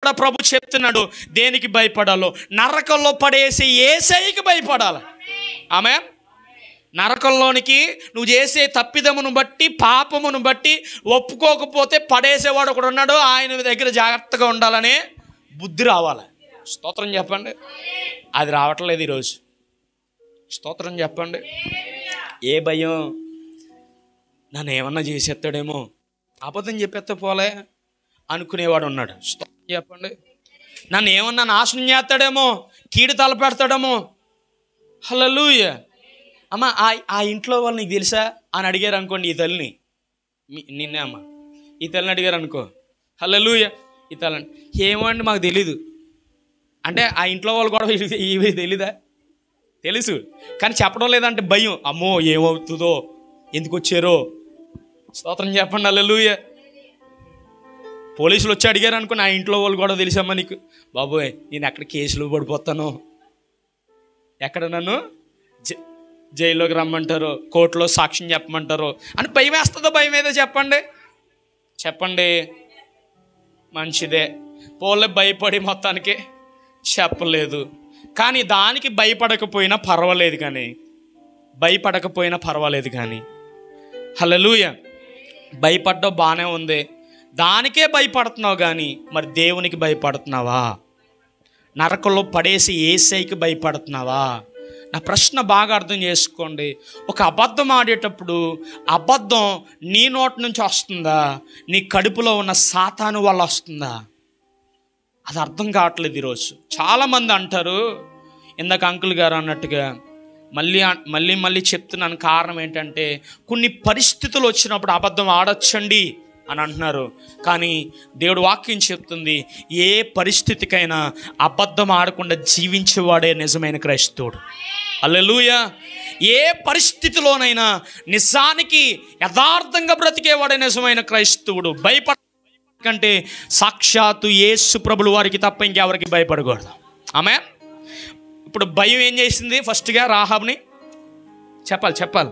ప్రభు చెప్తున్నాడు దేనికి భయపడాలో. నరకంలో పడేసి యేసయ్యకి భయపడాలి. ఆమేన్. నరకంలోనికి నువ్వు చేసే తప్పిదమును బట్టి, పాపమును బట్టి ఒప్పుకోకపోతే పడేసేవాడు ఒకడు ఉన్నాడు. ఆయన దగ్గర జాగ్రత్తగా ఉండాలనే బుద్ధి రావాలి. స్తోత్రం చెప్పండి. అది రావట్లేదు ఈరోజు. స్తోత్రం చెప్పండి. ఏ భయం? నన్ను ఏమన్నా చేసేస్తాడేమో, అబద్ధం చెప్పేస్తే పోలే అనుకునేవాడు ఉన్నాడు. స్తోత్రం చెప్పండి. నన్ను ఏమన్నా నాశనం చేస్తాడేమో, కీడు తలపెడతాడేమో. హల్లెలూయా. అమ్మ ఆ ఇంట్లో వాళ్ళు నీకు తెలుసా అని అడిగారు అనుకోండి, ఈ తల్లిని, నిన్నే అమ్మ, ఈ తల్లిని అడిగారు అనుకో, హల్లెలూయా, ఈ తల్లిని ఏమో అండి మాకు తెలీదు అంటే ఆ ఇంట్లో వాళ్ళు కూడా ఇవి తెలీదా? తెలుసు, కానీ చెప్పడం లేదంటే భయం. అమ్మో ఏమవుతుందో, ఎందుకు వచ్చారో. స్తోత్రం చెప్పండి. హల్లెలూయా. పోలీసులు వచ్చి అడిగారు అనుకుని ఆ ఇంట్లో వాళ్ళు కూడా తెలుసమ్మా నీకు, బాబోయ్ నేను ఎక్కడ కేసులు పడిపోతాను, ఎక్కడ నన్ను జైల్లోకి రమ్మంటారో, కోర్టులో సాక్ష్యం చెప్పమంటారో అని భయం వేస్తుందో భయం ఏదో చెప్పండి. చెప్పండి. మంచిదే, పోలే భయపడి మొత్తానికి చెప్పలేదు. కానీ దానికి భయపడకపోయినా పర్వాలేదు కానీ హల్లెలూయా. భయపడ్డావు బాగానే ఉంది, దానికే భయపడుతున్నావు కానీ మరి దేవునికి భయపడుతున్నావా? నరకంలో పడేసి యేసయ్యకి భయపడుతున్నావా? నా ప్రశ్న బాగా అర్థం చేసుకోండి. ఒక అబద్ధం ఆడేటప్పుడు అబద్ధం నీ నోటి నుంచి వస్తుందా, నీ కడుపులో ఉన్న సాతాను వల్ల వస్తుందా? అది అర్థం కావట్లేదు ఈరోజు. చాలామంది అంటారు, ఇందాక అంకుల్ గారు అన్నట్టుగా మళ్ళీ చెప్తున్నాను. కారణం ఏంటంటే కొన్ని పరిస్థితులు వచ్చినప్పుడు అబద్ధం ఆడొచ్చండి అని అంటున్నారు. కానీ దేవుడు వాక్యం చెప్తుంది, ఏ పరిస్థితికైనా అబద్ధం ఆడకుండా జీవించేవాడే నిజమైన క్రైస్తవుడు. హల్లెలూయా. ఏ పరిస్థితిలోనైనా నిజానికి యథార్థంగా బ్రతికేవాడే నిజమైన క్రైస్తవుడు. కంటే సాక్షాత్తు యేసు ప్రభులు వారికి తప్ప ఇంకెవరికి భయపడకూడదు. ఆమేన్. ఇప్పుడు భయం ఏం చేసింది? ఫస్ట్గా రాహాబుని చెప్పాలి.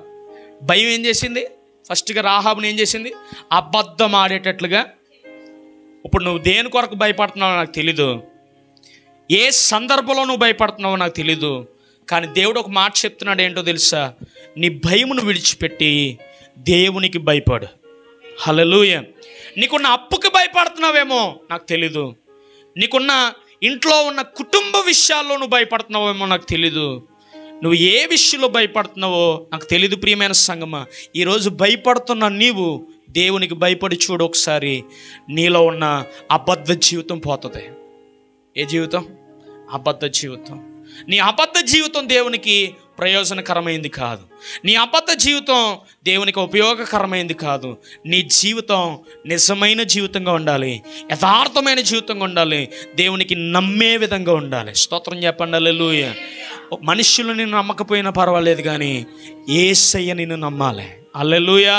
భయం ఏం చేసింది? ఫస్ట్గా రాహాబుని ఏం చేసింది? అబద్ధం ఆడేటట్లుగా. ఇప్పుడు నువ్వు దేని కొరకు భయపడుతున్నావో నాకు తెలీదు, ఏ సందర్భంలో నువ్వు భయపడుతున్నావో నాకు తెలీదు. కానీ దేవుడు ఒక మాట చెప్తున్నాడు, ఏంటో తెలుసా? నీ భయమును విడిచిపెట్టి దేవునికి భయపడు. హల్లెలూయా. నీకున్న అప్పుకి భయపడుతున్నావేమో నాకు తెలీదు, నీకున్న ఇంట్లో ఉన్న కుటుంబ విషయాల్లో నువ్వు భయపడుతున్నావేమో నాకు తెలీదు, నువ్వు ఏ విషయంలో భయపడుతున్నావో నాకు తెలీదు. ప్రియమైన సంగమా, ఈరోజు భయపడుతున్న నీవు దేవునికి భయపడి చూడు ఒకసారి, నీలో ఉన్న అబద్ధ జీవితం పోతుంది. ఏ జీవితం? అబద్ధ జీవితం. నీ అబద్ధ జీవితం దేవునికి ప్రయోజనకరమైంది కాదు, నీ అబద్ధ జీవితం దేవునికి ఉపయోగకరమైంది కాదు. నీ జీవితం నిజమైన జీవితంగా ఉండాలి, యథార్థమైన జీవితంగా ఉండాలి, దేవునికి నమ్మే విధంగా ఉండాలి. స్తోత్రం చెప్పండి. హల్లెలూయా. మనుషులు నిన్ను నమ్మకపోయినా పర్వాలేదు కానీ యేసయ్య నిన్ను నమ్మాలి. హల్లెలూయా.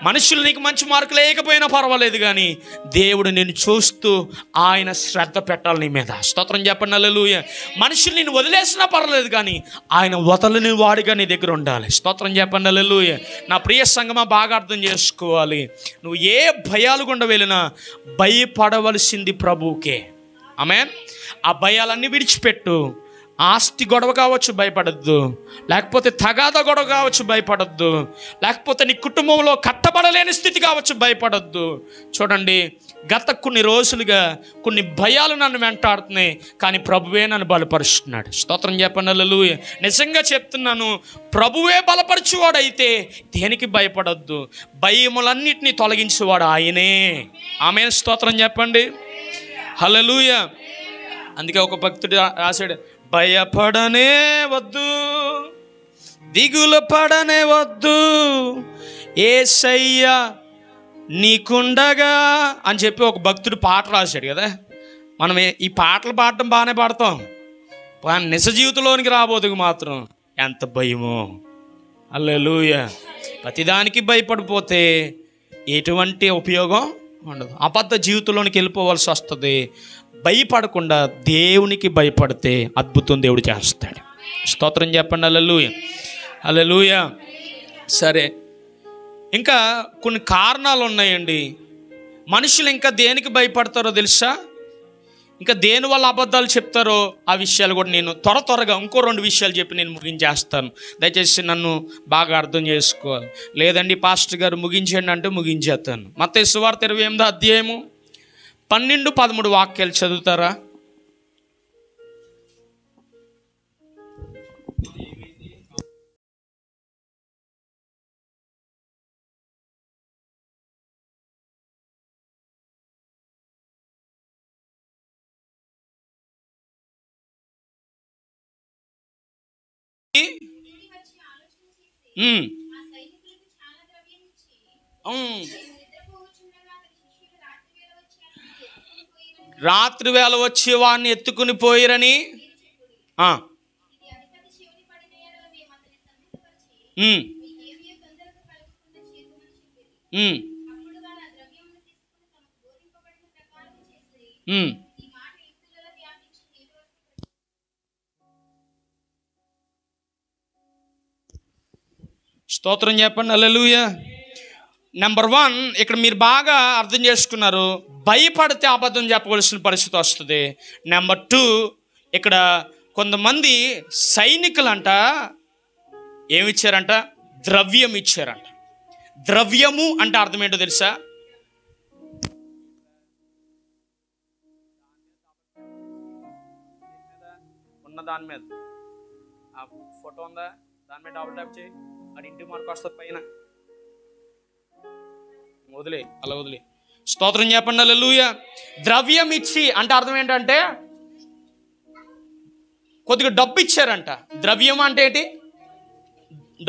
మనుషులు నీకు మంచి మార్కులు వేయకపోయినా పర్వాలేదు కానీ దేవుడు నిన్ను చూస్తూ ఆయన శ్రద్ధ పెట్టాలి నీ మీద. స్తోత్రం చెప్పండి. హల్లెలూయా. మనుషులు నిన్ను వదిలేసినా పర్వాలేదు కానీ ఆయన వదలని వాడిగా నీ దగ్గర ఉండాలి. స్తోత్రం చెప్పండి. హల్లెలూయా. నా ప్రియ సంగమా, బాగా అర్థం చేసుకోవాలి. నువ్వు ఏ భయాలు గుండా వెళ్ళినా భయపడవలసింది ప్రభువుకే. ఆమేన్. ఆ భయాలన్నీ విడిచిపెట్టు. ఆస్తి గొడవ కావచ్చు, భయపడద్దు. లేకపోతే తగాద గొడవ కావచ్చు, భయపడద్దు. లేకపోతే నీ కుటుంబంలో కట్టబడలేని స్థితి కావచ్చు, భయపడద్దు. చూడండి, గత కొన్ని రోజులుగా కొన్ని భయాలు నన్ను వెంటాడుతున్నాయి, కానీ ప్రభువే నన్ను బలపరుస్తున్నాడు. స్తోత్రం చెప్పండి. హల్లెలూయా. నిజంగా చెప్తున్నాను, ప్రభువే బలపరచువాడైతే దేనికి భయపడద్దు. భయములన్నిటినీ తొలగించేవాడు ఆయనే. ఆమేన్. స్తోత్రం చెప్పండి. హల్లెలూయా. అందుకే ఒక భక్తుడు రాశాడు, భయపడనే వద్దు, దిగులు పడనే వద్దు, యేసయ్య నీకుండగా అని చెప్పి ఒక భక్తుడు పాట రాశాడు కదా. మనం ఈ పాటలు పాడటం బాగానే పాడతాం, నిజ జీవితంలోనికి రాబోతుకు మాత్రం ఎంత భయమో. హల్లెలూయా. ప్రతిదానికి భయపడిపోతే ఎటువంటి ఉపయోగం ఉండదు. అబద్ధ జీవితంలోనికి వెళ్ళిపోవాల్సి వస్తుంది. భయపడకుండా దేవునికి భయపడితే అద్భుతం దేవుడు చేస్తాడు. స్తోత్రం చెప్పండి. హల్లెలూయా. హల్లెలూయా. సరే, ఇంకా కొన్ని కారణాలు ఉన్నాయండి. మనుషులు ఇంకా దేనికి భయపడతారో తెలుసా? ఇంకా దేని వల్ల అబద్ధాలు చెప్తారో ఆ విషయాలు కూడా నేను త్వరగా ఇంకో 2 విషయాలు చెప్పి నేను ముగించేస్తాను. దయచేసి నన్ను బాగా అర్థం చేసుకోవాలి. లేదండి పాస్టర్ గారు ముగించండి అంటే ముగించేస్తాను. మత్తయి సువార్త 28వ అధ్యాయము 12-13 వాక్యాలు చదువుతారా? రాత్రి వేళ వచ్చి వాడిని ఎత్తుకుని పోయిరని స్తోత్రం చెప్పండి. హల్లెలూయా. నెంబర్ 1 ఇక్కడ మీరు బాగా అర్థం చేసుకున్నారు. భయపడితే అబద్ధం చెప్పవలసిన పరిస్థితి వస్తుంది. నెంబర్ 2 ఇక్కడ కొంతమంది సైనికులంట ఏమిచ్చారంట? ద్రవ్యం ఇచ్చారంట. ద్రవ్యము అంటే అర్థం ఏంటో తెలుసా? ఉన్న దాని మీద ఆ ఫోటో ఉందా, దాని మీద డబుల్ ట్యాప్ చేయి, అది ఇంటి మార్కు వస్తుంది పైన. అలా వదిలే. స్తోత్రం చెప్పండి. హల్లెలూయా. ద్రవ్యం ఇచ్చి అంటే అర్థం ఏంటంటే కొద్దిగా డబ్బు ఇచ్చారంట. ద్రవ్యం అంటే ఏంటి?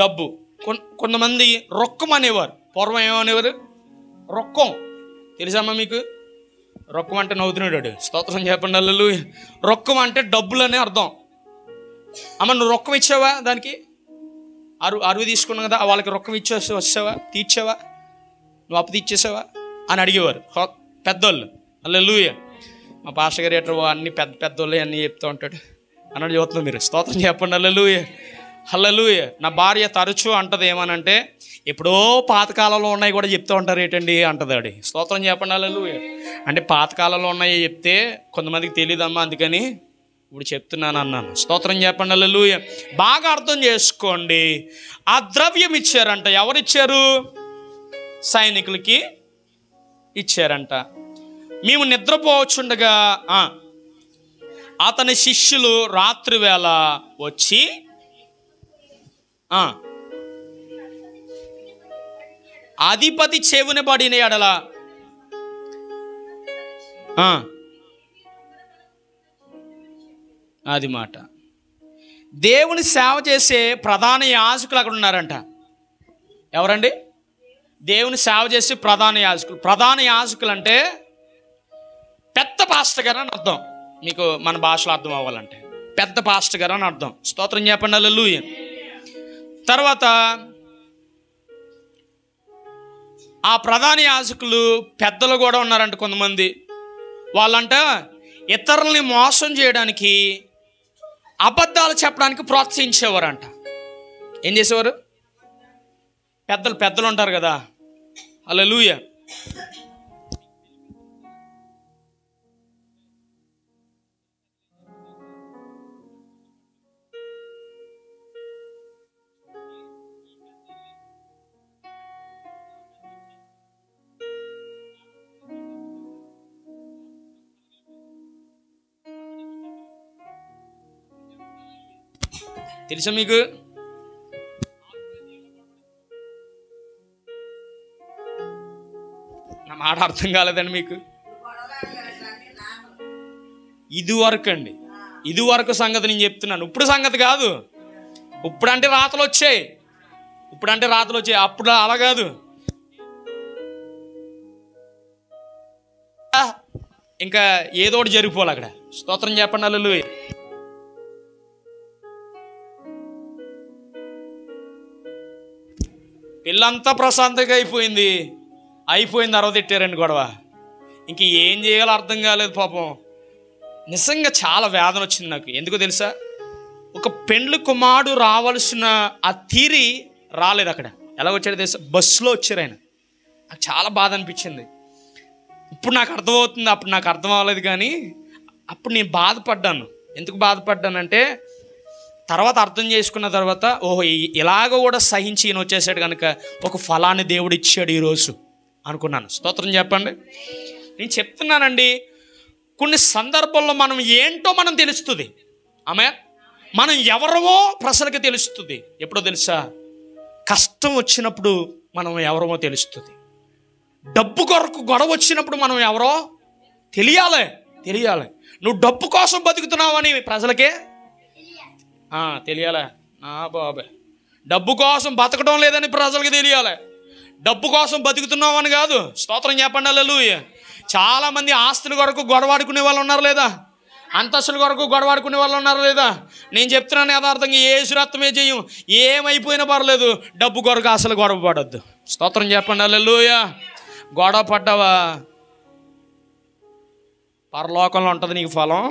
డబ్బు. కొంతమంది రొక్కం అనేవారు. పూర్వం ఏమనేవారు? రొక్కం. తెలుసమ్మా మీకు? రొక్కం అంటే నవ్వుతున్నాడు. స్తోత్రం చెప్పండి. హల్లెలూయా. రొక్కం అంటే డబ్బులు అనే అర్థం. అమ్మ నువ్వు రొక్కం ఇచ్చావా? దానికి అరువు తీసుకున్నావు కదా, వాళ్ళకి రొక్కం ఇచ్చేసి వచ్చావా, తీర్చావా, నువ్వు అప్పు తీర్చేసావా అని అడిగేవారు పెద్దోళ్ళు. హల్లెలూయా. మా పాస్టర్ గారు ఎట్లా అన్ని పెద్దోళ్ళే అన్నీ చెప్తూ ఉంటాడు అన్నట్టు చదువుతున్నారు మీరు. స్తోత్రం చెప్పండి. హల్లెలూయా. హల్లెలూయా. నా భార్య తరచూ అంటది ఏమనంటే, ఎప్పుడో పాతకాలంలో ఉన్నాయి కూడా చెప్తూ ఉంటారు ఏంటండి అంటది ఆడి. స్తోత్రం చెప్పండి. హల్లెలూయా. అంటే పాతకాలంలో ఉన్నాయి చెప్తే కొంతమందికి తెలియదమ్మా, అందుకని ఇప్పుడు చెప్తున్నాను అన్నాను. స్తోత్రం చెప్పండి. హల్లెలూయా. బాగా అర్థం చేసుకోండి. ఆ ద్రవ్యం ఇచ్చారంట. ఎవరిచ్చారు? సైనికులకి ఇచ్చారంట. మేము నిద్రపోవచ్చుండగా అతని శిష్యులు రాత్రి వేళ వచ్చి అధిపతి చెవిన పడిన ఎడల అది మాట. దేవుని సేవ చేసే ప్రధాన యాజకులు అక్కడ ఉన్నారంట. ఎవరండి? దేవుని సేవ చేసే ప్రధాన యాజకులు. ప్రధాన యాజకులు అంటే పెద్ద పాస్టర్ గారు అని అర్థం. మీకు మన భాషలో అర్థం అవ్వాలంటే పెద్ద పాస్టర్ గారు అని అర్థం. స్తోత్రం చెప్పండి. హల్లెలూయా. తర్వాత ఆ ప్రధాన యాజకులు పెద్దలు కూడా ఉన్నారంట కొంతమంది. వాళ్ళంట ఇతరుల్ని మోసం చేయడానికి, అబద్ధాలు చెప్పడానికి ప్రోత్సహించేవారంట. ఏం చేసేవారు? పెద్దలు ఉంటారు కదా. హల్లెలూయా. తెలుసా మీకు? నా మాట అర్థం కాలేదండి మీకు? ఇదివరకు అండి, ఇదివరకు సంగతి నేను చెప్తున్నాను. ఇప్పుడు సంగతి కాదు. ఇప్పుడంటే రాతలు వచ్చాయి. అప్పుడు అలా కాదు. ఇంకా ఏదో ఒకటి జరిగిపోవాలి అక్కడ. స్తోత్రం చెప్పండి. హల్లెలూయా. పిల్లంతా ప్రశాంతంగా అయిపోయింది తర్వాత తిట్టారండి గొడవ. ఇంక ఏం చేయాలో అర్థం కాలేదు పాపం. నిజంగా చాలా వేదన వచ్చింది నాకు. ఎందుకో తెలుసా? ఒక పెండ్లి కుమారుడు రావాల్సిన ఆ తీరి రాలేదు అక్కడ. ఎలా వచ్చాడు తెలుసా? బస్సులో వచ్చారు ఆయన. నాకు చాలా బాధ అనిపించింది. ఇప్పుడు నాకు అర్థమవుతుంది, అప్పుడు నాకు అర్థం అవ్వలేదు. కానీ అప్పుడు నేను బాధపడ్డాను. ఎందుకు బాధపడ్డానంటే తర్వాత అర్థం చేసుకున్న తర్వాత ఓహో ఇలాగ కూడా సహించి ఈయన వచ్చేసాడు కనుక ఒక ఫలాన్ని దేవుడు ఇచ్చాడు ఈరోజు అనుకున్నాను. స్తోత్రం చెప్పండి. నేను చెప్తున్నానండి, కొన్ని సందర్భాల్లో మనం ఏంటో మనం తెలుస్తుంది. మనం ఎవరమో ప్రజలకు తెలుస్తుంది. ఎప్పుడో తెలుసా? కష్టం వచ్చినప్పుడు మనం ఎవరమో తెలుస్తుంది. డబ్బు కొరకు గొడవ వచ్చినప్పుడు మనం ఎవరో తెలియాలి. నువ్వు డబ్బు కోసం బతుకుతున్నావని ప్రజలకే తెలియాలి. బాబాయ్, డబ్బు కోసం బతకడం లేదని ప్రజలకి తెలియాలి. డబ్బు కోసం బతుకుతున్నామని కాదు. స్తోత్రం చెప్పండి. హల్లెలూయా. చాలామంది ఆస్తుల కొరకు గొడవాడుకునే వాళ్ళు ఉన్నారు లేదా? అంతస్తుల కొరకు గొడవాడుకునే వాళ్ళు ఉన్నారు లేదా? నేను చెప్తున్నాను యథార్థంగా, యేసు రక్తమే జయం. ఏమైపోయినా పర్లేదు, డబ్బు కొరకు అసలు గొడవ పడద్దు. స్తోత్రం చెప్పండి. హల్లెలూయా. గొడవ పడ్డావా, పరలోకంలో ఉంటుంది నీకు ఫలం,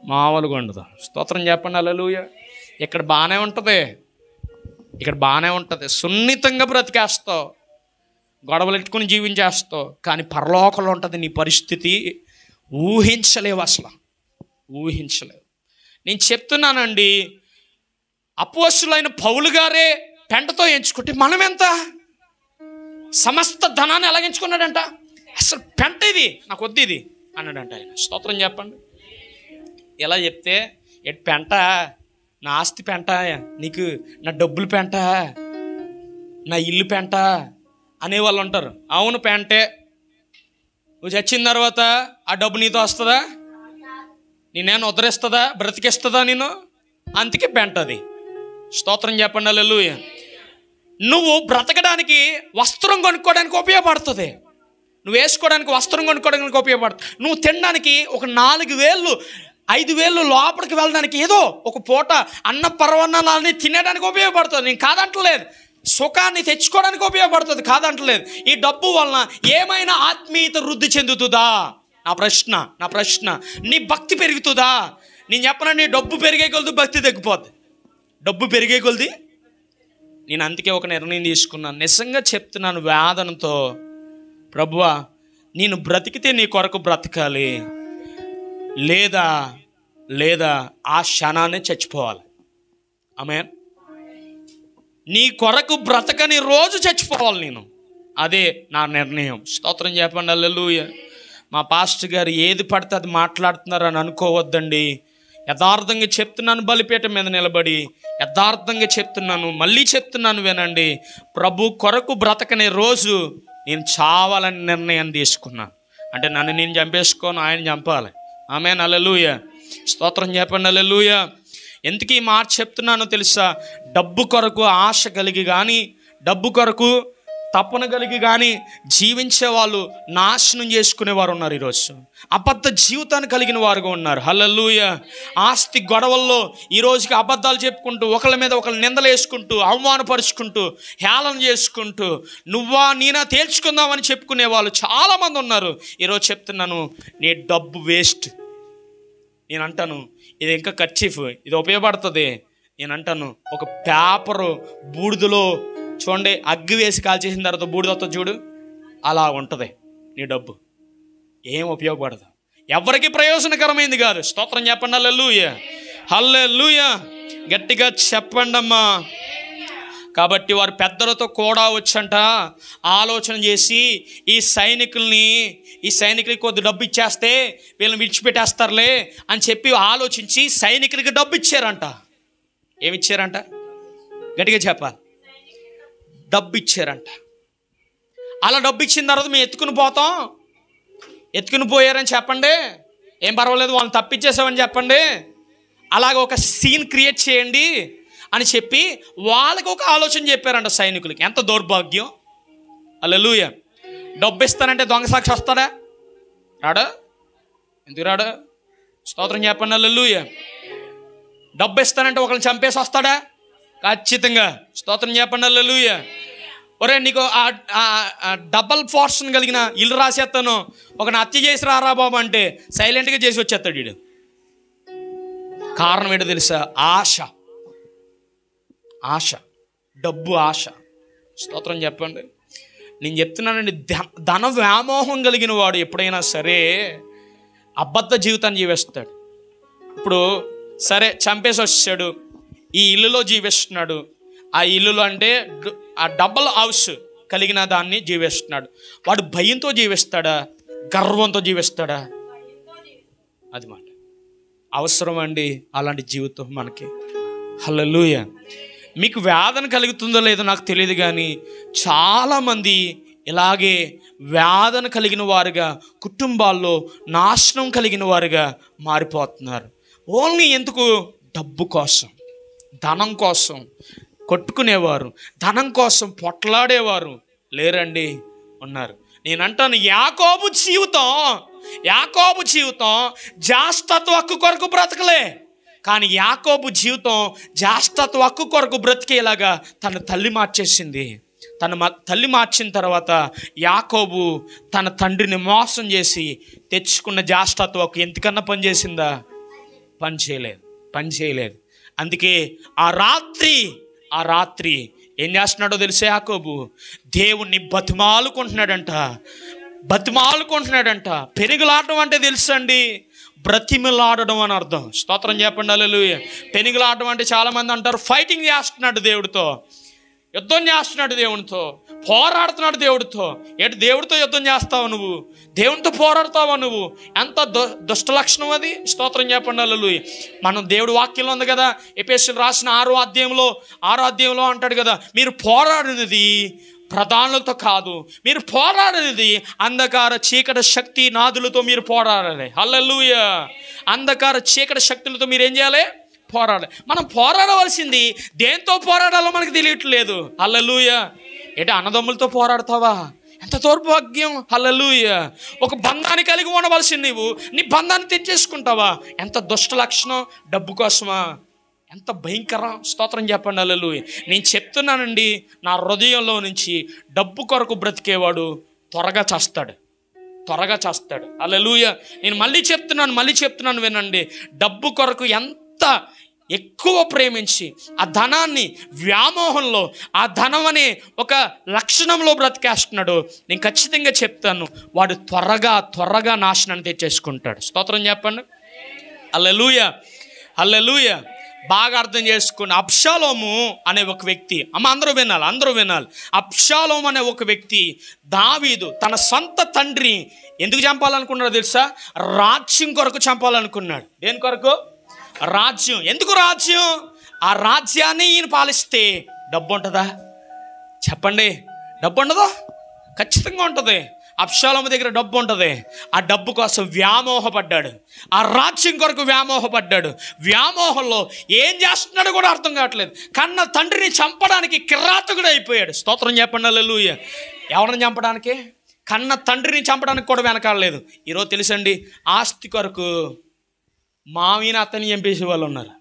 మామూలుగా ఉండదు. స్తోత్రం చెప్పండి. హల్లెలూయా. ఇక్కడ బాగానే ఉంటుంది, సున్నితంగా బ్రతికేస్తావు, గొడవలు ఎట్టుకుని జీవించేస్తావు. కానీ పరలోకంలో ఉంటుంది నీ పరిస్థితి ఊహించలేవు, అసలు ఊహించలేవు. నేను చెప్తున్నానండి, అపోస్తులైన పౌలు గారే పెంటతో ఎంచుకుంటే మనం ఎంత సమస్త ధనాన్ని ఎలాగించుకున్నాడంట. అసలు పెంట ఇది నాకు వద్దు ఇది అన్నాడంట ఆయన. స్తోత్రం చెప్పండి. ఎలా చెప్తే పెంట, నా ఆస్తి పెంట, నీకు నా డబ్బులు పెంట, నా ఇల్లు పెంట అనేవాళ్ళు ఉంటారు. అవును పెంటే. నువ్వు చచ్చిన తర్వాత ఆ డబ్బు నీతో వస్తుందా? నేనేమో ఉద్ధరిస్తుందా, బ్రతికిస్తుందా నేను? అందుకే పెంట అది. స్తోత్రం చెప్పండి. హల్లెలూయా. నువ్వు బ్రతకడానికి వస్త్రం కొనుక్కోవడానికి ఉపయోగపడుతుంది, నువ్వు వేసుకోవడానికి వస్త్రం కొనుక్కోవడానికి ఉపయోగపడుతుంది. నువ్వు తినడానికి ఒక 4,000-5,000 లోపలికి వెళ్ళడానికి ఏదో ఒక పూట అన్న పరవన్నాలని తినడానికి ఉపయోగపడుతుంది. నేను కాదంటలేదు. సుఖాన్ని తెచ్చుకోవడానికి ఉపయోగపడుతుంది, కాదంటలేదు. ఈ డబ్బు వలన ఏమైనా ఆత్మీయత వృద్ధి చెందుతుందా? నా ప్రశ్న. నీ భక్తి పెరుగుతుందా? నేను చెప్పనండి, డబ్బు పెరిగే కొలది భక్తి తగ్గిపోద్ది. డబ్బు పెరిగే కొలది. నేను అందుకే ఒక నిర్ణయం తీసుకున్నాను, నిజంగా చెప్తున్నాను వేదనతో, ప్రభువా నేను బ్రతికితే నీ కొరకు బ్రతకాలి, లేదా ఆ క్షణాన్ని చచ్చిపోవాలి. ఆమేన్. నీ కొరకు బ్రతకని రోజు చచ్చిపోవాలి నేను. అదే నా నిర్ణయం. స్తోత్రం చెప్పండి. హల్లెలూయా. మా పాస్టర్ గారు ఏది పడితే అది మాట్లాడుతున్నారు అని అనుకోవద్దండి. యథార్థంగా చెప్తున్నాను, బలిపీఠం మీద నిలబడి యథార్థంగా చెప్తున్నాను, మళ్ళీ చెప్తున్నాను వినండి. ప్రభు కొరకు బ్రతకనే రోజు నేను చావాలని నిర్ణయం తీసుకున్నాను. అంటే నన్ను నేను చంపేసుకోను, ఆయన చంపాలి. ఆమేన్. హల్లెలూయా. స్తోత్రం చెప్పండి. హల్లెలూయా. ఎందుకు ఈ మాట చెప్తున్నానో తెలుసా? డబ్బు కొరకు ఆశ కలిగి కానీ, డబ్బు కొరకు తపన కలిగి కానీ జీవించే వాళ్ళు నాశనం చేసుకునేవారు ఉన్నారు ఈరోజు. అబద్ధ జీవితాన్ని కలిగిన వారుగా ఉన్నారు. హల్లెలూయా. ఆస్తి గొడవల్లో ఈ రోజుకి అబద్ధాలు చెప్పుకుంటూ, ఒకళ్ళ మీద ఒకళ్ళు నిందలు వేసుకుంటూ, అవమానపరుచుకుంటూ, హేళన చేసుకుంటూ, నువ్వా నేనా తేల్చుకుందామని చెప్పుకునే వాళ్ళు చాలామంది ఉన్నారు. ఈరోజు చెప్తున్నాను, నీ డబ్బు వేస్ట్. నేను అంటాను, ఇది ఇంకా కర్చీఫ్, ఇది ఉపయోగపడుతుంది. నేను అంటాను, ఒక పేపరు బూడిదలో చూడండి, అగ్గి వేసి కాల్చేసిన తర్వాత బూడిదతో చూడు, అలా ఉంటుంది నీ డబ్బు. ఏం ఉపయోగపడదు, ఎవరికి ప్రయోజనకరమైంది కాదు. స్తోత్రం చెప్పండి. హల్లెలూయా. హల్లెలూయా. గట్టిగా చెప్పండి అమ్మా. కాబట్టి వారు పెద్దలతో కూడా వచ్చంట ఆలోచన చేసి ఈ సైనికులకి కొద్ది డబ్బు ఇచ్చేస్తే వీళ్ళని విడిచిపెట్టేస్తారులే అని చెప్పి ఆలోచించి సైనికులకి డబ్బు ఇచ్చారంట. ఏమిచ్చారంట? గట్టిగా చెప్పాలి. డబ్బు ఇచ్చారంట. అలా డబ్బు ఇచ్చిన తర్వాత మేము ఎత్తుకుని పోయారని చెప్పండి, ఏం పర్వాలేదు, వాళ్ళని తప్పించేసామని చెప్పండి, అలాగ ఒక సీన్ క్రియేట్ చేయండి అని చెప్పి వాళ్ళకి ఒక ఆలోచన చెప్పారంట సైనికులకి. ఎంత దౌర్భాగ్యం. హల్లెలూయా. డబ్బు ఇస్తానంటే దొంగ సాక్షి వస్తాడా? రాడా? ఎందుకు రాడా? స్తోత్రం చెప్పండి. హల్లెలూయా. డబ్బు ఇస్తానంటే ఒకరిని చంపేసి వస్తాడా? ఖచ్చితంగా. స్తోత్రం చెప్పండి. హల్లెలూయా. ఒరే నీకు డబల్ పోర్షన్ కలిగిన ఇల్లు రాసేస్తాను, ఒకని హత్య చేసి రారా బాబు అంటే సైలెంట్గా చేసి వచ్చేస్తాడు వీడు. కారణం ఏంటో తెలుసా? ఆశ, డబ్బు ఆశ. స్తోత్రం చెప్పండి. నేను చెప్తున్నానండి, ధన వ్యామోహం కలిగిన వాడు ఎప్పుడైనా సరే అబద్ధ జీవితాన్ని జీవిస్తాడు. ఇప్పుడు సరే చంపేసి వచ్చాడు, ఈ ఇల్లులో జీవిస్తున్నాడు. ఆ ఇల్లులో అంటే ఆ డబల్ హౌస్ కలిగిన దాన్ని జీవిస్తున్నాడు. వాడు భయంతో జీవిస్తాడా, గర్వంతో జీవిస్తాడా? అది మాట అవసరం అండి అలాంటి జీవితం మనకి. హల్లెలూయా. మీకు వేదన కలుగుతుందో లేదో నాకు తెలియదు, కానీ చాలామంది ఇలాగే వేదన కలిగిన వారుగా, కుటుంబాల్లో నాశనం కలిగిన వారుగా మారిపోతున్నారు. ఓన్లీ ఎందుకు? డబ్బు కోసం, ధనం కోసం కొట్టుకునేవారు, ధనం కోసం పొట్లాడేవారు లేరండి, ఉన్నారు. నేనంటాను యాకోబు జీవితం జాస్తత్వ హక్కు కొరకు బ్రతకలే, కానీ యాకోబు జీవితం జాస్తత్వ హక్కు కొరకు బ్రతికేలాగా తన తల్లి మార్చేసింది. తల్లి మార్చిన తర్వాత యాకోబు తన తండ్రిని మోసం చేసి తెచ్చుకున్న జాస్తత్వ హక్కు ఎంతకన్నా పనిచేసిందా? పని చేయలేదు. అందుకే ఆ రాత్రి ఏం చేస్తున్నాడో తెలిసే యాకోబు దేవుణ్ణి బతిమాలుకుంటున్నాడంట. పెనుగులాడడం అంటే తెలుసండి, బ్రతిమలాడడం అని అర్థం. స్తోత్రం చెప్పండి హల్లెలూయా. పెనుగులాడడం అంటే చాలామంది అంటారు ఫైటింగ్ చేస్తున్నాడు దేవుడితో, యుద్ధం చేస్తున్నాడు దేవునితో, పోరాడుతున్నాడు దేవుడితో. ఏంటి దేవుడితో యుద్ధం చేస్తావు నువ్వు? దేవునితో పోరాడతావా నువ్వు? ఎంత దుష్ట లక్షణం అది. స్తోత్రం చెప్పండి హల్లెలూయా. మనం దేవుడి వాక్యంలో ఉంది కదా, ఎఫెసీయులకు రాసిన 6వ అధ్యాయంలో అంటాడు కదా, మీరు పోరాడినది ప్రధానులతో కాదు, మీరు పోరాడేది అంధకార చీకటి శక్తి నాదులతో మీరు పోరాడాలి. హల్లెలూయా. అంధకార చీకటి శక్తులతో మీరు ఏం చేయాలి? పోరాడాలి. మనం పోరాడవలసింది దేంతో పోరాడాలో మనకు తెలియట్లేదు. హల్లెలూయా. ఏంటి అన్నదమ్ములతో పోరాడతావా? ఎంత దౌర్భాగ్యం. హల్లెలూయా. ఒక బంధాన్ని కలిగి ఉండవలసింది నువ్వు నీ బంధాన్ని తెచ్చేసుకుంటావా? ఎంత దుష్ట లక్షణం. డబ్బు కోసమా? ఎంత భయంకరం. స్తోత్రం చెప్పండి హల్లెలూయా. నేను చెప్తున్నానండి, నా హృదయంలో నుంచి డబ్బు కొరకు బ్రతికేవాడు త్వరగా చేస్తాడు. హల్లెలూయా. నేను మళ్ళీ చెప్తున్నాను వినండి. డబ్బు కొరకు ఎంత ఎక్కువ ప్రేమించి ఆ ధనాన్ని వ్యామోహంలో, ఆ ధనం అనే ఒక లక్షణంలో బ్రతికేస్తున్నాడు, నేను ఖచ్చితంగా చెప్తాను, వాడు త్వరగా నాశనాన్ని తెచ్చేసుకుంటాడు. స్తోత్రం చెప్పండి హల్లెలూయా. బాగా అర్థం చేసుకోండి. అబ్షాలోము అనే ఒక వ్యక్తి, అందరూ వినాలి. అబ్షాలోము అనే ఒక వ్యక్తి దావీదు తన సొంత తండ్రి ఎందుకు చంపాలనుకున్నాడో తెలుసా? రాజ్యం కొరకు చంపాలనుకున్నాడు. దేని కొరకు? రాజ్యం. ఎందుకు రాజ్యం? ఆ రాజ్యాన్ని ఈయన పాలిస్తే డబ్బు ఉంటుందా? చెప్పండి. డబ్బు ఉండదు? ఖచ్చితంగా ఉంటుంది. అబ్షాలోము దగ్గర డబ్బు ఉంటుంది. ఆ డబ్బు కోసం వ్యామోహపడ్డాడు, ఆ రాజ్యం కొరకు వ్యామోహపడ్డాడు. వ్యామోహంలో ఏం చేస్తున్నాడో కూడా అర్థం కావట్లేదు. కన్న తండ్రిని చంపడానికి కిరాతకుడు అయిపోయాడు. స్తోత్రం చెప్పండి హల్లెలూయా. ఎవరిని చంపడానికి? కన్న తండ్రిని చంపడానికి కూడా వెనకాడలేదు. ఈరోజు తెలుసండి, ఆస్తి కొరకు మావిని అత్తని చంపేసే వాళ్ళు ఉన్నారు.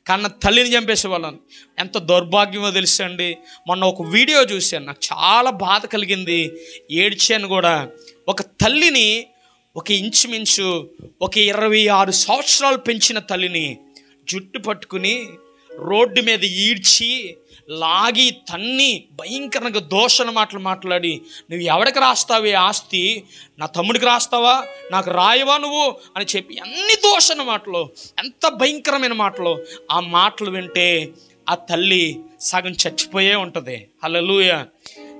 కన్న తల్లిని చంపేసే వాళ్ళని. ఎంత దౌర్భాగ్యమో తెలుసండి. మొన్న ఒక వీడియో చూశాను, నాకు చాలా బాధ కలిగింది, ఏడ్చాను కూడా. ఒక తల్లిని, ఒక ఇంచుమించు 26 సంవత్సరాలు పెంచిన తల్లిని జుట్టు పట్టుకుని రోడ్డు మీద ఈడ్చి లాగి తన్ని భయంకరంగా దోషణ మాటలు మాట్లాడి, నువ్వు ఎవరికి రాస్తావే ఆస్తి? నా తమ్ముడికి రాస్తావా? నాకు రాయవా నువ్వు అని చెప్పి అన్ని దోషణ మాటలు, ఎంత భయంకరమైన మాటలు. ఆ మాటలు వింటే ఆ తల్లి సగం చచ్చిపోయే ఉంటుంది. హల్లెలూయా.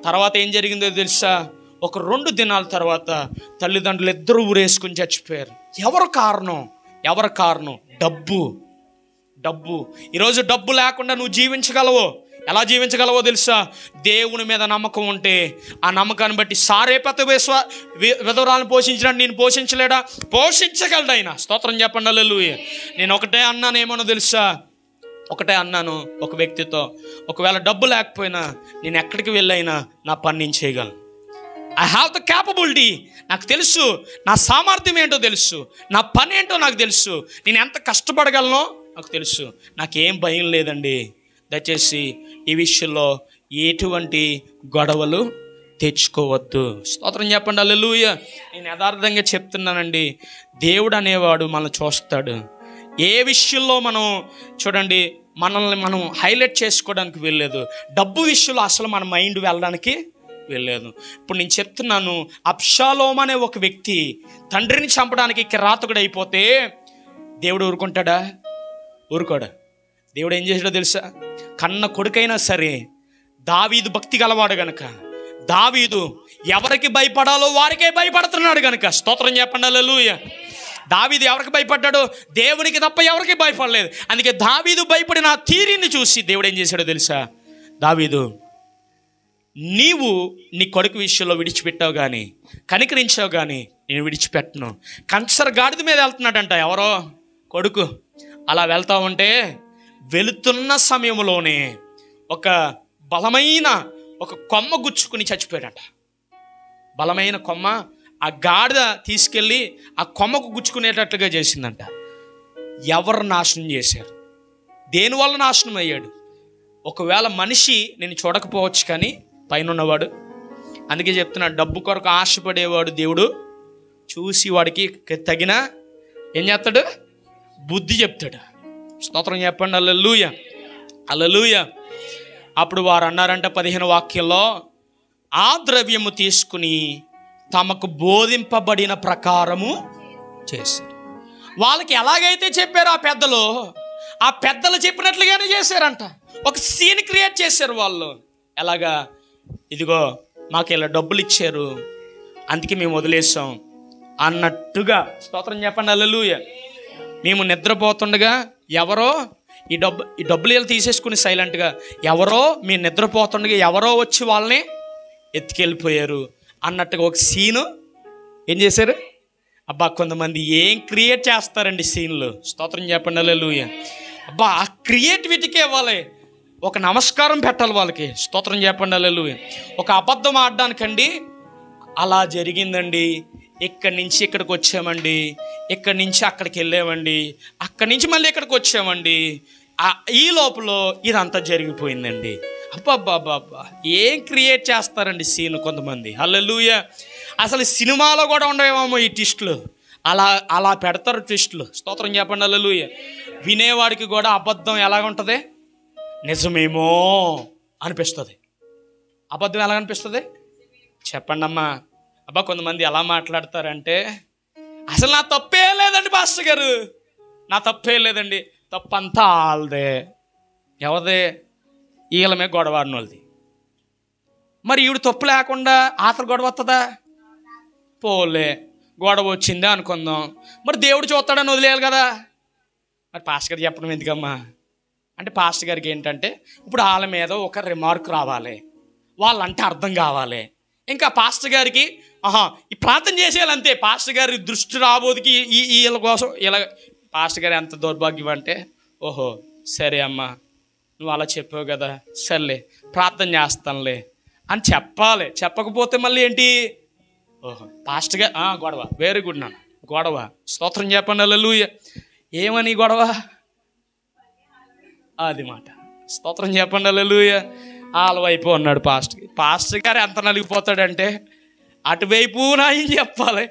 తర్వాత ఏం జరిగిందో తెలుసా? ఒక 2 దినాల తర్వాత తల్లిదండ్రులు ఇద్దరు ఊరేసుకుని చచ్చిపోయారు. ఎవరు కారణం? డబ్బు. ఈరోజు డబ్బు లేకుండా నువ్వు జీవించగలవో? ఎలా జీవించగలవో తెలుసా? దేవుని మీద నమ్మకం ఉంటే ఆ నమ్మకాన్ని బట్టి సారేపత విధవరాలను పోషించినట్టు నేను పోషించలేడా? పోషించగలడు ఆయన. స్తోత్రం చెప్పండి హల్లెలూయా. నేను ఒకటే అన్నాను ఒక వ్యక్తితో, ఒకవేళ డబ్బు లేకపోయినా నేను ఎక్కడికి వెళ్ళైనా నా పని నేను చేయగలను. I have the capability. నాకు తెలుసు నా సామర్థ్యం ఏంటో తెలుసు, నా పని ఏంటో నాకు తెలుసు, నేను ఎంత కష్టపడగలనో నాకు తెలుసు. నాకేం భయం లేదండి. దయచేసి ఈ విషయంలో ఎటువంటి గొడవలు తెచ్చుకోవద్దు. స్తోత్రం చెప్పండి హల్లెలూయా. నేను యథార్థంగా చెప్తున్నానండి, దేవుడు అనేవాడు మనల్ని చూస్తాడు. ఏ విషయంలో మనం చూడండి, మనల్ని మనం హైలైట్ చేసుకోవడానికి వెళ్ళలేదు. డబ్బు విషయంలో అసలు మన మైండ్ వెళ్ళడానికి వెళ్ళలేదు. ఇప్పుడు నేను చెప్తున్నాను, అబ్షాలోము అనే ఒక వ్యక్తి తండ్రిని చంపడానికి కిరాతకుడు అయిపోతే దేవుడు ఊరుకుంటాడా? ఊరుకోడా. దేవుడు ఏం చేశాడో తెలుసా? కన్న కొడుకైనా సరే దావీదు భక్తి గలవాడు గనక, దావీదు ఎవరికి భయపడాలో వారికే భయపడుతున్నాడు గనక, స్తోత్రం చెప్పండి హల్లెలూయా. దావీదు ఎవరికి భయపడ్డాడు? దేవునికి తప్ప ఎవరికి భయపడలేదు. అందుకే దావీదు భయపడిన ఆ తీరిని చూసి దేవుడు ఏం చేశాడో తెలుసా? దావీదు, నీవు నీ కొడుకు విషయంలో విడిచిపెట్టావు కానీ, కనికరించావు కానీ నేను విడిచిపెట్టను. కంచర గాడిద మీద వెళ్తున్నాడంట ఎవరో కొడుకు. అలా వెళ్తా ఉంటే వెళుతున్న సమయంలోనే ఒక బలమైన ఒక కొమ్మ గుచ్చుకుని చచ్చిపోయాడట. బలమైన కొమ్మ ఆ గాడిద తీసుకెళ్ళి ఆ కొమ్మకు గుచ్చుకునేటట్లుగా చేసిందంట. ఎవరు నాశనం చేశారు? దేనివల్ల నాశనం అయ్యాడు? ఒకవేళ మనిషి నేను చూడకపోవచ్చు కానీ పైన ఉన్నవాడు, అందుకే చెప్తున్నా, డబ్బు కొరకు ఆశపడేవాడు దేవుడు చూసి వాడికి తగిన ఏం చేస్తాడు? బుద్ధి చెప్తాడు. స్తోత్రం చెప్పండి హల్లెలూయా, హల్లెలూయా. అప్పుడు వారు అన్నారంట 15 వాక్యంలో, ఆ ద్రవ్యము తీసుకుని తమకు బోధింపబడిన ప్రకారము చేశారు. వాళ్ళకి ఎలాగైతే చెప్పారో ఆ పెద్దలు చెప్పినట్లుగానే చేశారంట. ఒక సీన్ క్రియేట్ చేశారు వాళ్ళు. ఎలాగా? ఇదిగో మాకు ఇలా డబ్బులు ఇచ్చారు అందుకే మేము వదిలేసాం అన్నట్టుగా. స్తోత్రం చెప్పండి హల్లెలూయా. మేము నిద్రపోతుండగా ఎవరో ఈ డబ్బులు ఇలా తీసేసుకుని సైలెంట్గా ఎవరో మేము నిద్రపోతుండగా ఎవరో వచ్చి వాళ్ళని ఎత్తుకెళ్ళిపోయారు అన్నట్టుగా ఒక సీను ఏం చేశారు? అబ్బా, కొంతమంది ఏం క్రియేట్ చేస్తారండి సీన్లు. స్తోత్రం చెప్పండి హల్లెలూయా. అబ్బా, ఆ క్రియేటివిటీకే ఇవ్వాలి. ఒక నమస్కారం పెట్టాలి వాళ్ళకి. స్తోత్రం చెప్పండి హల్లెలూయా. ఒక అబద్ధం ఆడడానికండి అలా జరిగిందండి, ఇక్కడి నుంచి ఇక్కడికి వచ్చామండి, ఇక్కడి నుంచి అక్కడికి వెళ్ళామండి, అక్కడి నుంచి మళ్ళీ ఇక్కడికి వచ్చామండి, ఈ లోపల ఇదంతా జరిగిపోయిందండి. అబ్బా, ఏం క్రియేట్ చేస్తారండి సీన్ కొంతమంది. హల్లెలూయా. అసలు సినిమాలో కూడా ఉండవేమో ఈ ట్విస్టులు. అలా పెడతారు ట్విస్టులు. స్తోత్రం చెప్పండి హల్లెలూయా. వినేవాడికి కూడా అబద్ధం ఎలాగుంటుంది? నిజమేమో అనిపిస్తుంది. అబద్ధం ఎలా అనిపిస్తుంది చెప్పండి అమ్మా. అబ్బా, కొంతమంది ఎలా మాట్లాడతారంటే, అసలు నా తప్పే లేదండి పాస్టర్ గారు, నా తప్పే లేదండి, తప్పంతా వాళ్ళదే. ఎవరిదే? ఈలమే గొడవాడిన వాళ్ళది. మరి ఈవిడ తప్పు లేకుండా ఆతల గొడవ వస్తుందా? పోలే, గొడవ వచ్చిందే అనుకుందాం, మరి దేవుడు చూస్తాడని వదిలేయాలి కదా. మరి పాస్టర్ గారు చెప్పడం ఎందుకమ్మా అంటే, పాస్టర్ గారికి ఏంటంటే ఇప్పుడు వాళ్ళ మీద ఒక రిమార్క్ రావాలి, వాళ్ళంటే అర్థం కావాలి. ఇంకా పాస్టర్ గారికి ఈ ప్రార్థన చేసేయాలి అంతే. పాస్టర్ గారి దృష్టి రాబోదికి వీళ్ళ కోసం ఇలా. పాస్టర్ గారు ఎంత దౌర్భాగ్యం అంటే, ఓహో సరే అమ్మా నువ్వు అలా చెప్పావు కదా, సర్లే ప్రార్థన చేస్తానులే అని చెప్పాలి. చెప్పకపోతే మళ్ళీ ఏంటి? ఓహో పాస్టర్ గారు గొడవ, వెరీ గుడ్ నాన్న, గొడవ. స్తోత్రం చెప్పండి హల్లెలూయా. ఏమని గొడవ? అది మాట. స్తోత్రం చెప్పండి హల్లెలూయా. ఆలవైపు ఉన్నాడు పాస్టర్ గారు ఎంత నలిగిపోతాడంటే, అటువైపు నాయని చెప్పాలి,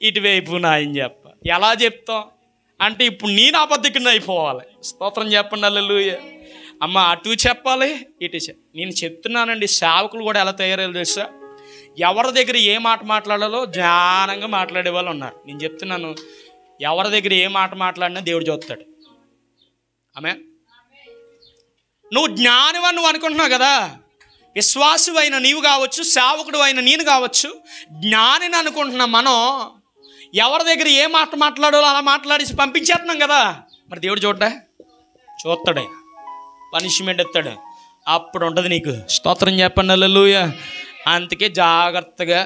ఇటువైపు నాయని చెప్పాలి. ఎలా చెప్తాం అంటే, ఇప్పుడు నేను అబద్ధికుడిని అయిపోవాలి. స్తోత్రం చెప్పండి హల్లెలూయా. అమ్మ అటు చెప్పాలి, ఇటు నేను చెప్తున్నానండి. సేవకులు కూడా ఎలా తయారయ్యారు తెలుసా? ఎవరి దగ్గర ఏ మాట మాట్లాడాలో జ్ఞానంగా మాట్లాడే వాళ్ళు ఉన్నారు. నేను చెప్తున్నాను, ఎవరి దగ్గర ఏ మాట మాట్లాడినా దేవుడు చూస్తాడు. ఆమేన్. నువ్వు జ్ఞానివని నువ్వు అనుకుంటున్నావు కదా, విశ్వాసు అయిన నీవు కావచ్చు, సేవకుడు అయిన నేను కావచ్చు, జ్ఞానిని అనుకుంటున్నా మనం. ఎవరి దగ్గర ఏ మాట మాట్లాడాలో అలా మాట్లాడేసి పంపించేస్తున్నాం కదా. మరి దేవుడు చూస్తాడు, ఆయన పనిష్మెంట్ ఎత్తాడు. అప్పుడు ఉంటుంది నీకు. స్తోత్రం చెప్పండి హల్లెలూయా. అందుకే జాగ్రత్తగా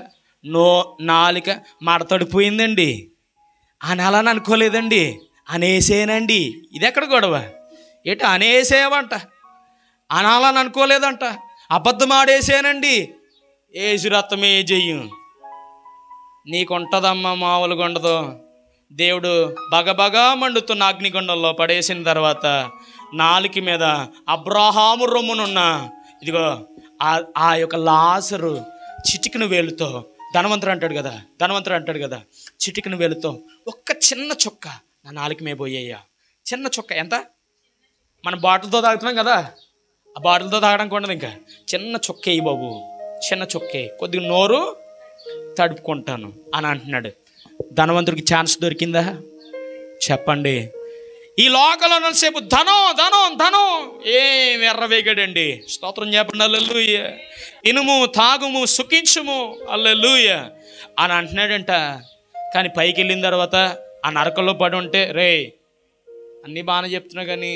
నాలిక మడతడిపోయిందండి, అనాలని అనుకోలేదండి, అనేసేనండి. ఇది ఎక్కడ గొడవ? ఏంటి అనేసేవంట, అనాలని అనుకోలేదంట, అబద్ధం ఆడేసేనండి. ఏసురత్నం ఏ చెయ్యం నీకుంటుందమ్మా, మామూలుగా ఉండదు. దేవుడు బగబగా మండుతున్న అగ్నిగుండంలో పడేసిన తర్వాత నాలుక మీద అబ్రాహాము రొమ్మునున్న ఇదిగో ఆ యొక్క లాజరు చిటికిన వేలుతో, ధనవంతుడు అంటాడు కదా, చిటికిన వేలుతో ఒక్క చిన్న చుక్క నా నాలుక మీద పోయ్యా. చిన్న చుక్క ఎంత? మన బాటిల్తో తాగుతున్నాం కదా, ఆ బాటిల్తో తాగడానికి ఉండదు, ఇంకా చిన్న చుక్క వేయి బాబు, చిన్న చుక్కే, కొద్దిగా నోరు తడుపుకుంటాను అని అంటున్నాడు. ధనవంతుడికి ఛాన్స్ దొరికిందా చెప్పండి? ఈ లోకంలో ఉన్నసేపు ధనం ధనం ధనం ఏం ఎర్రవేగాడండి. స్తోత్రం చెప్పండి. హల్లెలూయ. ఇనుము తాగుము సుఖించుము హల్లెలూయ అని అంటున్నాడంట. కానీ పైకి వెళ్ళిన తర్వాత ఆ నరకంలో పడి ఉంటే, రే అన్నీ బాగానే చెప్తున్నా కానీ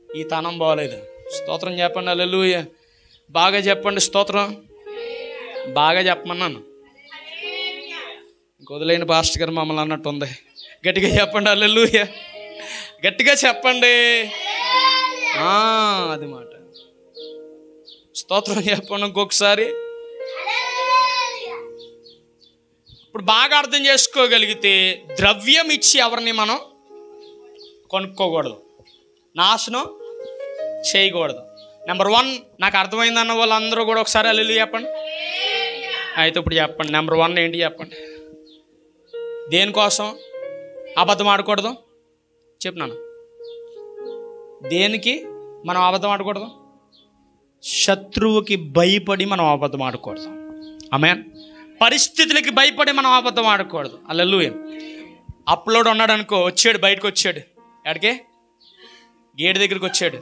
ఈ తనం బాగలేదు. స్తోత్రం చెప్పండి. హల్లెలూయ. బాగా చెప్పండి. స్తోత్రం బాగా చెప్పమన్నాను. ఇంకొదిలేని పాస్టర్ గారు మమ్మల్ని అన్నట్టు ఉంది. గట్టిగా చెప్పండి. హల్లెలూయ. గట్టిగా చెప్పండి. అది మాట. స్తోత్రం చెప్పండి ఇంకొకసారి. ఇప్పుడు బాగా అర్థం చేసుకోగలిగితే ద్రవ్యం ఇచ్చి ఎవరిని మనం కొనుక్కోకూడదు, నాశనం చేయకూడదు. నెంబర్ 1 నాకు అర్థమైందన్న వాళ్ళందరూ కూడా ఒకసారి హల్లెలూయా చెప్పండి. అయితే ఇప్పుడు చెప్పండి, నెంబర్ 1 ఏంటి చెప్పండి? దేనికోసం అబద్ధం ఆడకూడదు చెప్పినాను. దేనికి మనం అబద్ధం ఆడకూడదు? శత్రువుకి భయపడి మనం అబద్ధం ఆడకూడదు. ఆమేన్. పరిస్థితులకి భయపడి మనం అబద్ధం ఆడకూడదు. హల్లెలూయా. అప్లోడ్ ఉన్నాడు అనుకో, వచ్చాడు, బయటకు వచ్చాడు, ఎక్కడికే గేట్ దగ్గరికి వచ్చాడు.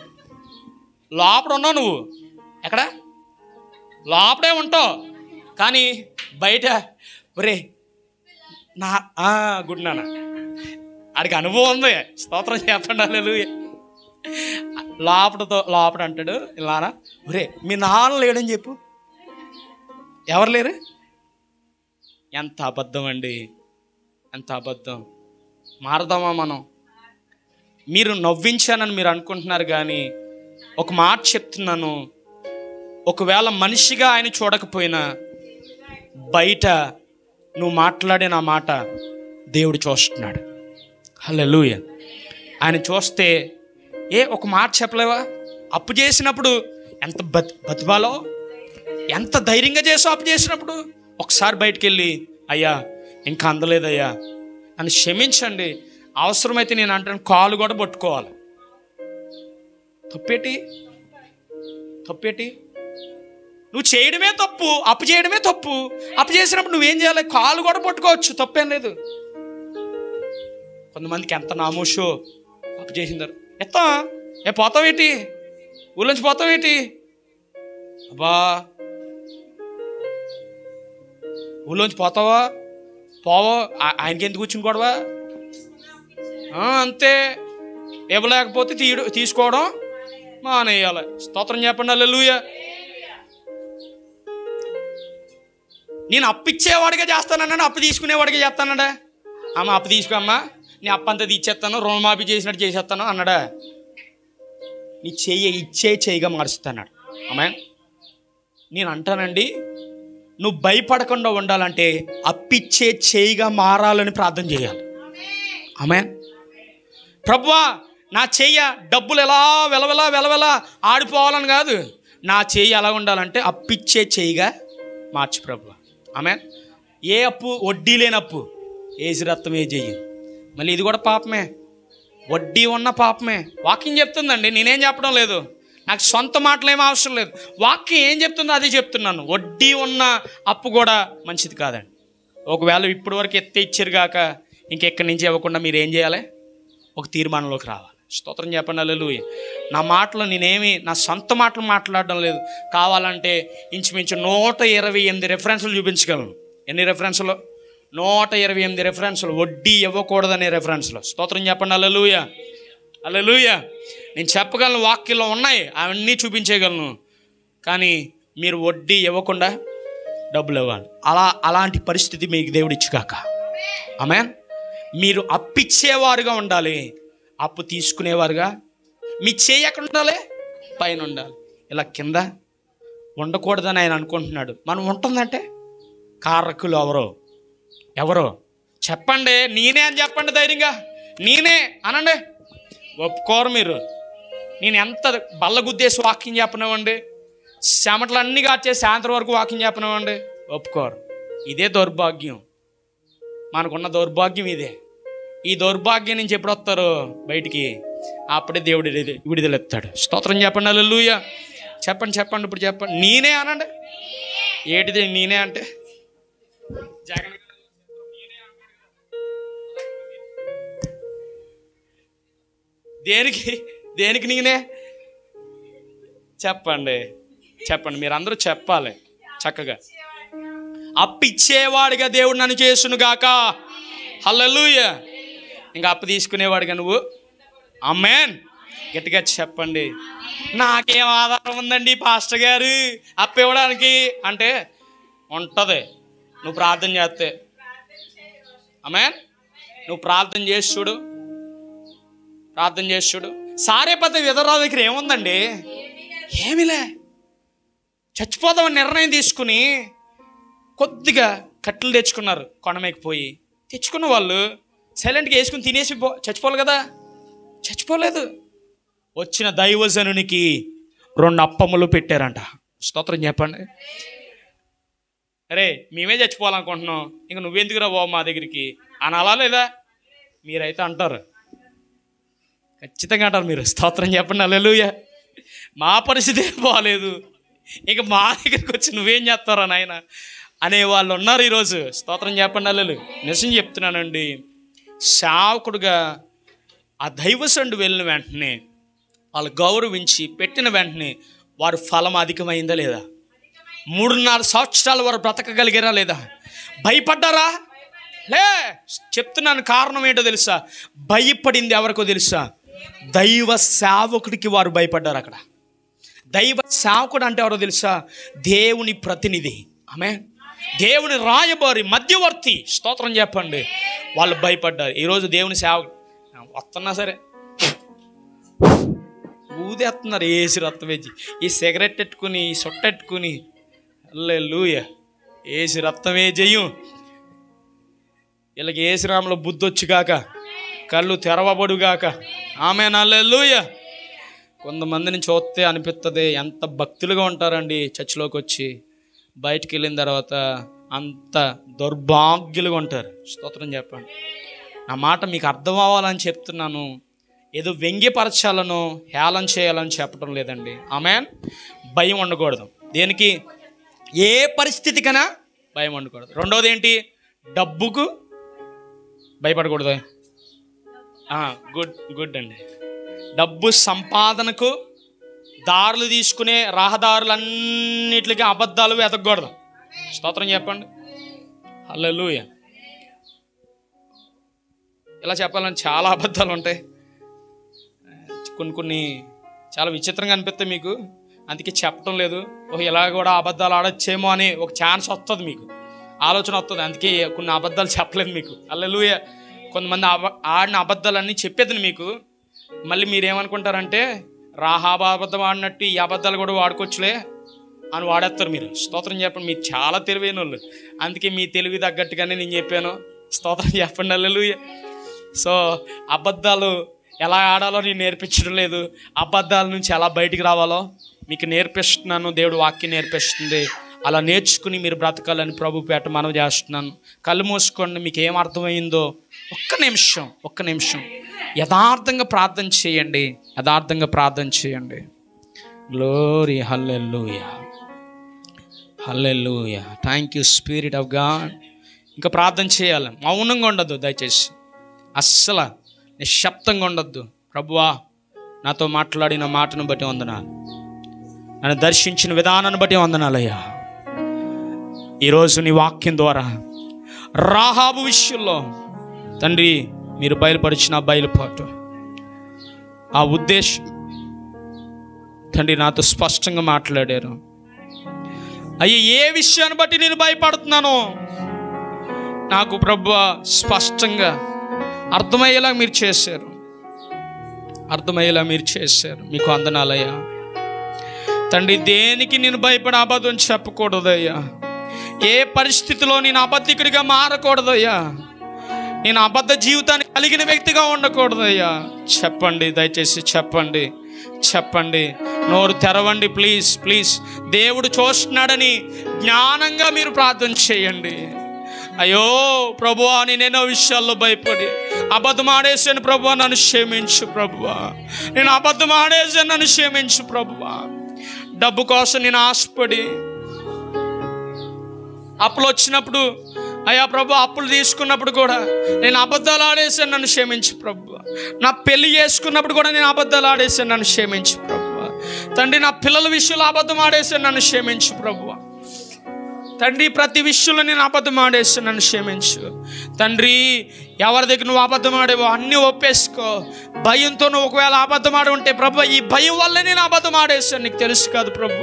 లోపల ఉన్నావు నువ్వు, ఎక్కడ లోపడే ఉంటావు, కానీ బయట ఒరే నా గుడ్ నాన్న ఆడికి అనుభవం ఉంది. స్తోత్రం చెప్పండి. హల్లెలూయా. లోపల అంటాడు ఇలానా, ఒరే మీ నాన్న లేడని చెప్పు. ఎవరు లేరు? ఎంత అబద్ధం అండి, ఎంత అబద్ధం. మారదామా మనం? మీరు నవ్వించానని మీరు అనుకుంటున్నారు, కానీ ఒక మాట చెప్తున్నాను, ఒకవేళ మనిషిగా ఆయన చూడకపోయినా బయట నువ్వు మాట్లాడిన ఆ మాట దేవుడు చూస్తున్నాడు. హల్లెలూయా. ఆయన చూస్తే ఒక మాట చెప్పలేవా? అప్పు చేసినప్పుడు ఎంత బతిమాలో, ఎంత ధైర్యంగా చేసావు. అప్పు చేసినప్పుడు ఒకసారి బయటికి వెళ్ళి, అయ్యా ఇంకా అందలేదయ్యా అని క్షమించండి. అవసరమైతే నేను అంటాను కాలు కూడా పట్టుకోవాలి. తప్పేటి? నువ్వు చేయడమే తప్పు, అప్పు చేయడమే తప్పు. అప్పు చేసినప్పుడు నువ్వేం చేయాలి? కాలు కూడా పట్టుకోవచ్చు, తప్పేం లేదు. కొంతమందికి ఎంత నామోషో, అప్పు చేసిందారు ఎత్తా పోతావేంటి, ఊళ్ళోంచి పోతావేంటి, అబ్బా ఊళ్ళోంచి పోతావా పోవా, ఆయనకి ఎందుకు కూర్చుని గొడవా, అంతే. ఇవ్వలేకపోతే తీసుకోవడం మానేయాలి. స్తోత్రం చెప్పండి. హల్లెలూయా. నేను అప్పు ఇచ్చేవాడిగా చేస్తానన్నా, అప్పు తీసుకునేవాడిగా చేస్తానడా? అమ్మ అప్పు తీసుకోమ్మా, నీ అప్పు అంతా తీసేస్తాను, రుణమాఫీ చేసినట్టు చేసేస్తాను అన్నాడా? నీ చేయగా మారుస్తాన్నాడు. ఆమేన్. నేను అంటానండి, నువ్వు భయపడకుండా ఉండాలంటే అప్పిచ్చే చేయగా మారాలని ప్రార్థన చేయాలి. ఆమేన్. ప్రభువా నా చెయ్య డబ్బులు ఎలా వెలవెలా ఆడిపోవాలని కాదు, నా చెయ్యి ఎలా ఉండాలంటే అప్పిచ్చే చేయగా మార్చు ప్రభువా. ఆమేన్. ఏ అప్పు? వడ్డీ లేని అప్పు. ఏసి రక్తం ఏ చెయ్యి. మళ్ళీ ఇది కూడా పాపమే, వడ్డీ ఉన్న పాపమే. వాక్యం చెప్తుందండి, నేనేం చెప్పడం లేదు, నాకు సొంత మాటలు ఏం అవసరం లేదు. వాక్యం ఏం చెప్తుందో అది చెప్తున్నాను. వడ్డీ ఉన్న అప్పు కూడా మంచిది కాదండి. ఒకవేళ ఇప్పటి వరకు ఎత్తే ఇచ్చారు కాక ఇంకెక్కడి నుంచి ఇవ్వకుండా మీరు ఏం చేయాలి? ఒక తీర్మానంలోకి రావాలి. స్తోత్రం చెప్పండి. హల్లెలూయా. నా మాటలు నేనేమి నా సొంత మాటలు మాట్లాడడం లేదు. కావాలంటే ఇంచుమించు 128 రెఫరెన్సులు చూపించగలను. ఎన్ని రెఫరెన్సులు? 128 రెఫరెన్సులు. వడ్డీ ఇవ్వకూడదనే రెఫరెన్సులు. స్తోత్రం చెప్పండి. హల్లెలూయా. హల్లెలూయా. నేను చెప్పగలను, వాక్యంలో ఉన్నాయి, అవన్నీ చూపించగలను. కానీ మీరు వడ్డీ ఇవ్వకుండా డబ్బులు ఇవ్వాలి. అలాంటి పరిస్థితి మీకు దేవుడు ఇచ్చుగాక. ఆమేన్. మీరు అప్పిచ్చేవారుగా ఉండాలి, అప్పు తీసుకునేవారుగా. మీ చేయి ఎక్కడ ఉండాలి? పైన ఉండాలి. ఇలా కింద ఉండకూడదని ఆయన అనుకుంటున్నాడు. మనం ఉంటుందంటే కారకులు ఎవరో చెప్పండి. నేనే అని చెప్పండి ధైర్యంగా. నేనే అనండి. ఒప్పుకోరు మీరు. నేను ఎంత బల్లగుద్దేసి వాక్యం చెప్పనివ్వండి, చెమటలు అన్నీ కాచేసి సాయంత్రం వరకు వాక్యం చెప్పనివ్వండి, ఒప్పుకోరు. ఇదే దౌర్భాగ్యం. మనకున్న దౌర్భాగ్యం ఇదే. ఈ దౌర్భాగ్యం నుంచి ఎప్పుడు వస్తారో బయటికి, అప్పుడే దేవుడు విడుదలెత్తాడు. స్తోత్రం చెప్పండి. హల్లెలూయా. చెప్పండి. ఇప్పుడు చెప్పండి. నేనే అనండి. ఏటిది నేనే అంటే జగన్ దేనికి దేనికి నేనే చెప్పండి చెప్పండి, మీరు అందరూ చెప్పాలి చక్కగా. అప్పిచ్చేవాడిగా దేవుడు నన్ను చేసును గాక. హల్లెలూయా. ఇంకా అప్పు తీసుకునేవాడిగా నువ్వు ఆమేన్ గట్టిగా చెప్పండి. నాకేం ఆధారం ఉందండి పాస్టర్ గారు అప్పు ఇవ్వడానికి అంటే ఉంటుంది. నువ్వు ప్రార్థన చేస్తే ఆమేన్. నువ్వు ప్రార్థన చేసి చూడు, ప్రార్థన చేసి చూడు. సారేపతి విధవరాలు దగ్గర ఏముందండి? ఏమిలే. చచ్చిపోదామని నిర్ణయం తీసుకుని కొద్దిగా కట్టెలు తెచ్చుకున్నారు. కొండమేకి తెచ్చుకున్న వాళ్ళు సైలెంట్గా వేసుకుని తినేసి చచ్చిపోవాలి కదా, చచ్చిపోలేదు. వచ్చిన దైవజనునికి 2 అప్పములు పెట్టారంట. స్తోత్రం చెప్పండి. అరే మేమే చచ్చిపోవాలనుకుంటున్నాం, ఇంక నువ్వెందుకు రా బాబు మా దగ్గరికి అని అలా లేదా? మీరైతే అంటారు, ఖచ్చితంగా అంటారు మీరు. స్తోత్రం చెప్పండి. హల్లెలూయా. మా పరిస్థితి ఏం బాగాలేదు, ఇంక మా దగ్గరికి వచ్చి నువ్వేం చేస్తారా నాయన అనేవాళ్ళు ఉన్నారు ఈరోజు. స్తోత్రం చెప్పండి. హల్లెలూయా. నిజం చెప్తున్నానండి, సేవకుడుగా ఆ దైవసండు వెళ్ళిన వెంటనే వాళ్ళు గౌరవించి పెట్టిన వెంటనే వారి ఫలం అధికమైందా లేదా? 3.5 సంవత్సరాల వారు బ్రతకగలిగారా లేదా? భయపడ్డారా? లే. చెప్తున్నాను కారణం ఏంటో తెలుసా? భయపడింది ఎవరికో తెలుసా? దైవ సేవకుడికి వారు భయపడ్డారు. అక్కడ దైవ సేవకుడు అంటే ఎవరో తెలుసా? దేవుని ప్రతినిధి. ఆమేన్. దేవుని రాయబారి, మధ్యవర్తి. స్తోత్రం చెప్పండి. వాళ్ళు భయపడ్డారు. ఈరోజు దేవుని సేవకుడు వస్తున్నా సరే ఊదేస్తున్నారు ఏసి రక్తం వేసి, ఈ సిగరెట్ పెట్టుకుని ఈ సొట్టెట్టుకుని. హల్లెలూయా. ఏసి రక్తమే చెయ్యం. వీళ్ళకి ఏసునామములో బుద్ధి వచ్చుగాక, కళ్ళు తెరవబడుగాక. ఆమేన్. హల్లెలూయా. కొంతమందిని చూస్తే అనిపిస్తుంది ఎంత భక్తులుగా ఉంటారండి, చర్చిలోకి వచ్చి బయటికి వెళ్ళిన తర్వాత అంత దౌర్భాగ్యులుగా ఉంటారు. స్తోత్రం చెప్పండి. నా మాట మీకు అర్థం అవ్వాలని చెప్తున్నాను. ఏదో వ్యంగ్యపరచాలను హేళన చేయాలని చెప్పడం లేదండి. ఆమేన్. భయం ఉండకూడదు. దేనికి? ఏ పరిస్థితికైనా భయం ఉండకూడదు. రెండోది ఏంటి? డబ్బుకు భయపడకూడదు. గుడ్ గుడ్ అండి. డబ్బు సంపాదనకు దారులు తీసుకునే రహదారులన్నిటికీ అబద్ధాలు వెతకూడదు. స్తోత్రం చెప్పండి. హల్లెలూయా. ఇలా చెప్పాలని చాలా అబద్ధాలు ఉంటాయి. కొన్ని చాలా విచిత్రంగా అనిపిస్తాయి మీకు, అందుకే చెప్పడం లేదు. ఇలా కూడా అబద్ధాలు ఆడొచ్చేమో అని ఒక ఛాన్స్ వస్తుంది, మీకు ఆలోచన వస్తుంది. అందుకే కొన్ని అబద్ధాలు చెప్పలేదు మీకు. హల్లెలూయా. కొంతమంది ఆడిన అబద్ధాలన్నీ చెప్పేది మీకు. మళ్ళీ మీరేమనుకుంటారంటే రాహాబు అబద్ధం ఆడినట్టు ఈ అబద్ధాలు కూడా వాడుకోవచ్చులే అని వాడేస్తారు మీరు. స్తోత్రం చెప్పండి. మీరు చాలా తెలివైన వాళ్ళు, అందుకే మీ తెలివి తగ్గట్టుగానే నేను చెప్పాను. స్తోత్రం చెప్పండి. హల్లెలూయా. సో అబద్ధాలు ఎలా ఆడాలో నేను నేర్పించడం లేదు, అబద్ధాల నుంచి ఎలా బయటికి రావాలో మీకు నేర్పిస్తున్నాను. దేవుడు వాక్యం నేర్పిస్తుంది. అలా నేర్చుకుని మీరు బ్రతకాలని ప్రభు పేట మనవి చేస్తున్నాను. కళ్ళు మూసుకోండి. మీకు ఏం అర్థమైందో ఒక్క నిమిషం యథార్థంగా ప్రార్థన చేయండి. యథార్థంగా ప్రార్థన చేయండి. Glory. Hallelujah. Hallelujah. Thank you spirit of God. ఇంకా ప్రార్థన చేయాలి. మౌనంగా ఉండద్దు దయచేసి, అస్సలు నిశ్శబ్దంగా ఉండొద్దు. ప్రభువా నాతో మాట్లాడిన మాటను బట్టి వందనాలు, నన్ను దర్శించిన విధానాన్ని బట్టి వందనాలయ్యా. ఈరోజు నీ వాక్యం ద్వారా రాహాబు విషయంలో తండ్రి మీరు బయలుపరిచిన బయలుపాటు, ఆ ఉద్దేశం తండ్రి నాతో స్పష్టంగా మాట్లాడారు. అయ్యా ఏ విషయాన్ని బట్టి నేను భయపడుతున్నానో నాకు ప్రభువా స్పష్టంగా అర్థమయ్యేలా మీరు చేశారు. మీకు వందనాలయ్యా. తండ్రి దేనికి నేను భయపడి అబద్ధం చెప్పకూడదయ్యా. ఏ పరిస్థితిలో నేను అబద్ధికుడిగా మారకూడదయ్యా. నేను అబద్ధ జీవితాన్ని కలిగిన వ్యక్తిగా ఉండకూడదయ్యా. చెప్పండి, దయచేసి చెప్పండి. నోరు తెరవండి ప్లీజ్. దేవుడు చూస్తున్నాడని జ్ఞానంగా మీరు ప్రార్థన చేయండి. అయ్యో ప్రభువా నేనెన్నో విషయాల్లో భయపడి అబద్ధం ఆడేసాను ప్రభువా, నన్ను క్షమించు ప్రభువా. నేను అబద్ధం ఆడేసాను, నన్ను క్షమించు ప్రభువా. డబ్బు కోసం నేను ఆశపడి అప్పులు వచ్చినప్పుడు, అయ్యా ప్రభు అప్పులు తీసుకున్నప్పుడు కూడా నేను అబద్ధాలు ఆడేసాను, నన్ను క్షమించు ప్రభు. నా పెళ్లి చేసుకున్నప్పుడు కూడా నేను అబద్ధాలు ఆడేసాను, నన్ను క్షమించు ప్రభు. తండ్రి నా పిల్లల విషయంలో అబద్ధం ఆడేసాను, నన్ను క్షమించు ప్రభు. తండ్రి ప్రతి విషయంలో నేను అబద్ధం ఆడేసాను, నన్ను క్షమించు తండ్రి. ఎవరి దగ్గర నువ్వు అబద్ధం ఆడేవో అన్నీ ఒప్పేసుకో. భయంతో నువ్వు ఒకవేళ అబద్ధం ఆడి ఉంటే ప్రభు, ఈ భయం వల్లే నేను అబద్ధం ఆడేసాను, నీకు తెలుసు కాదు ప్రభు,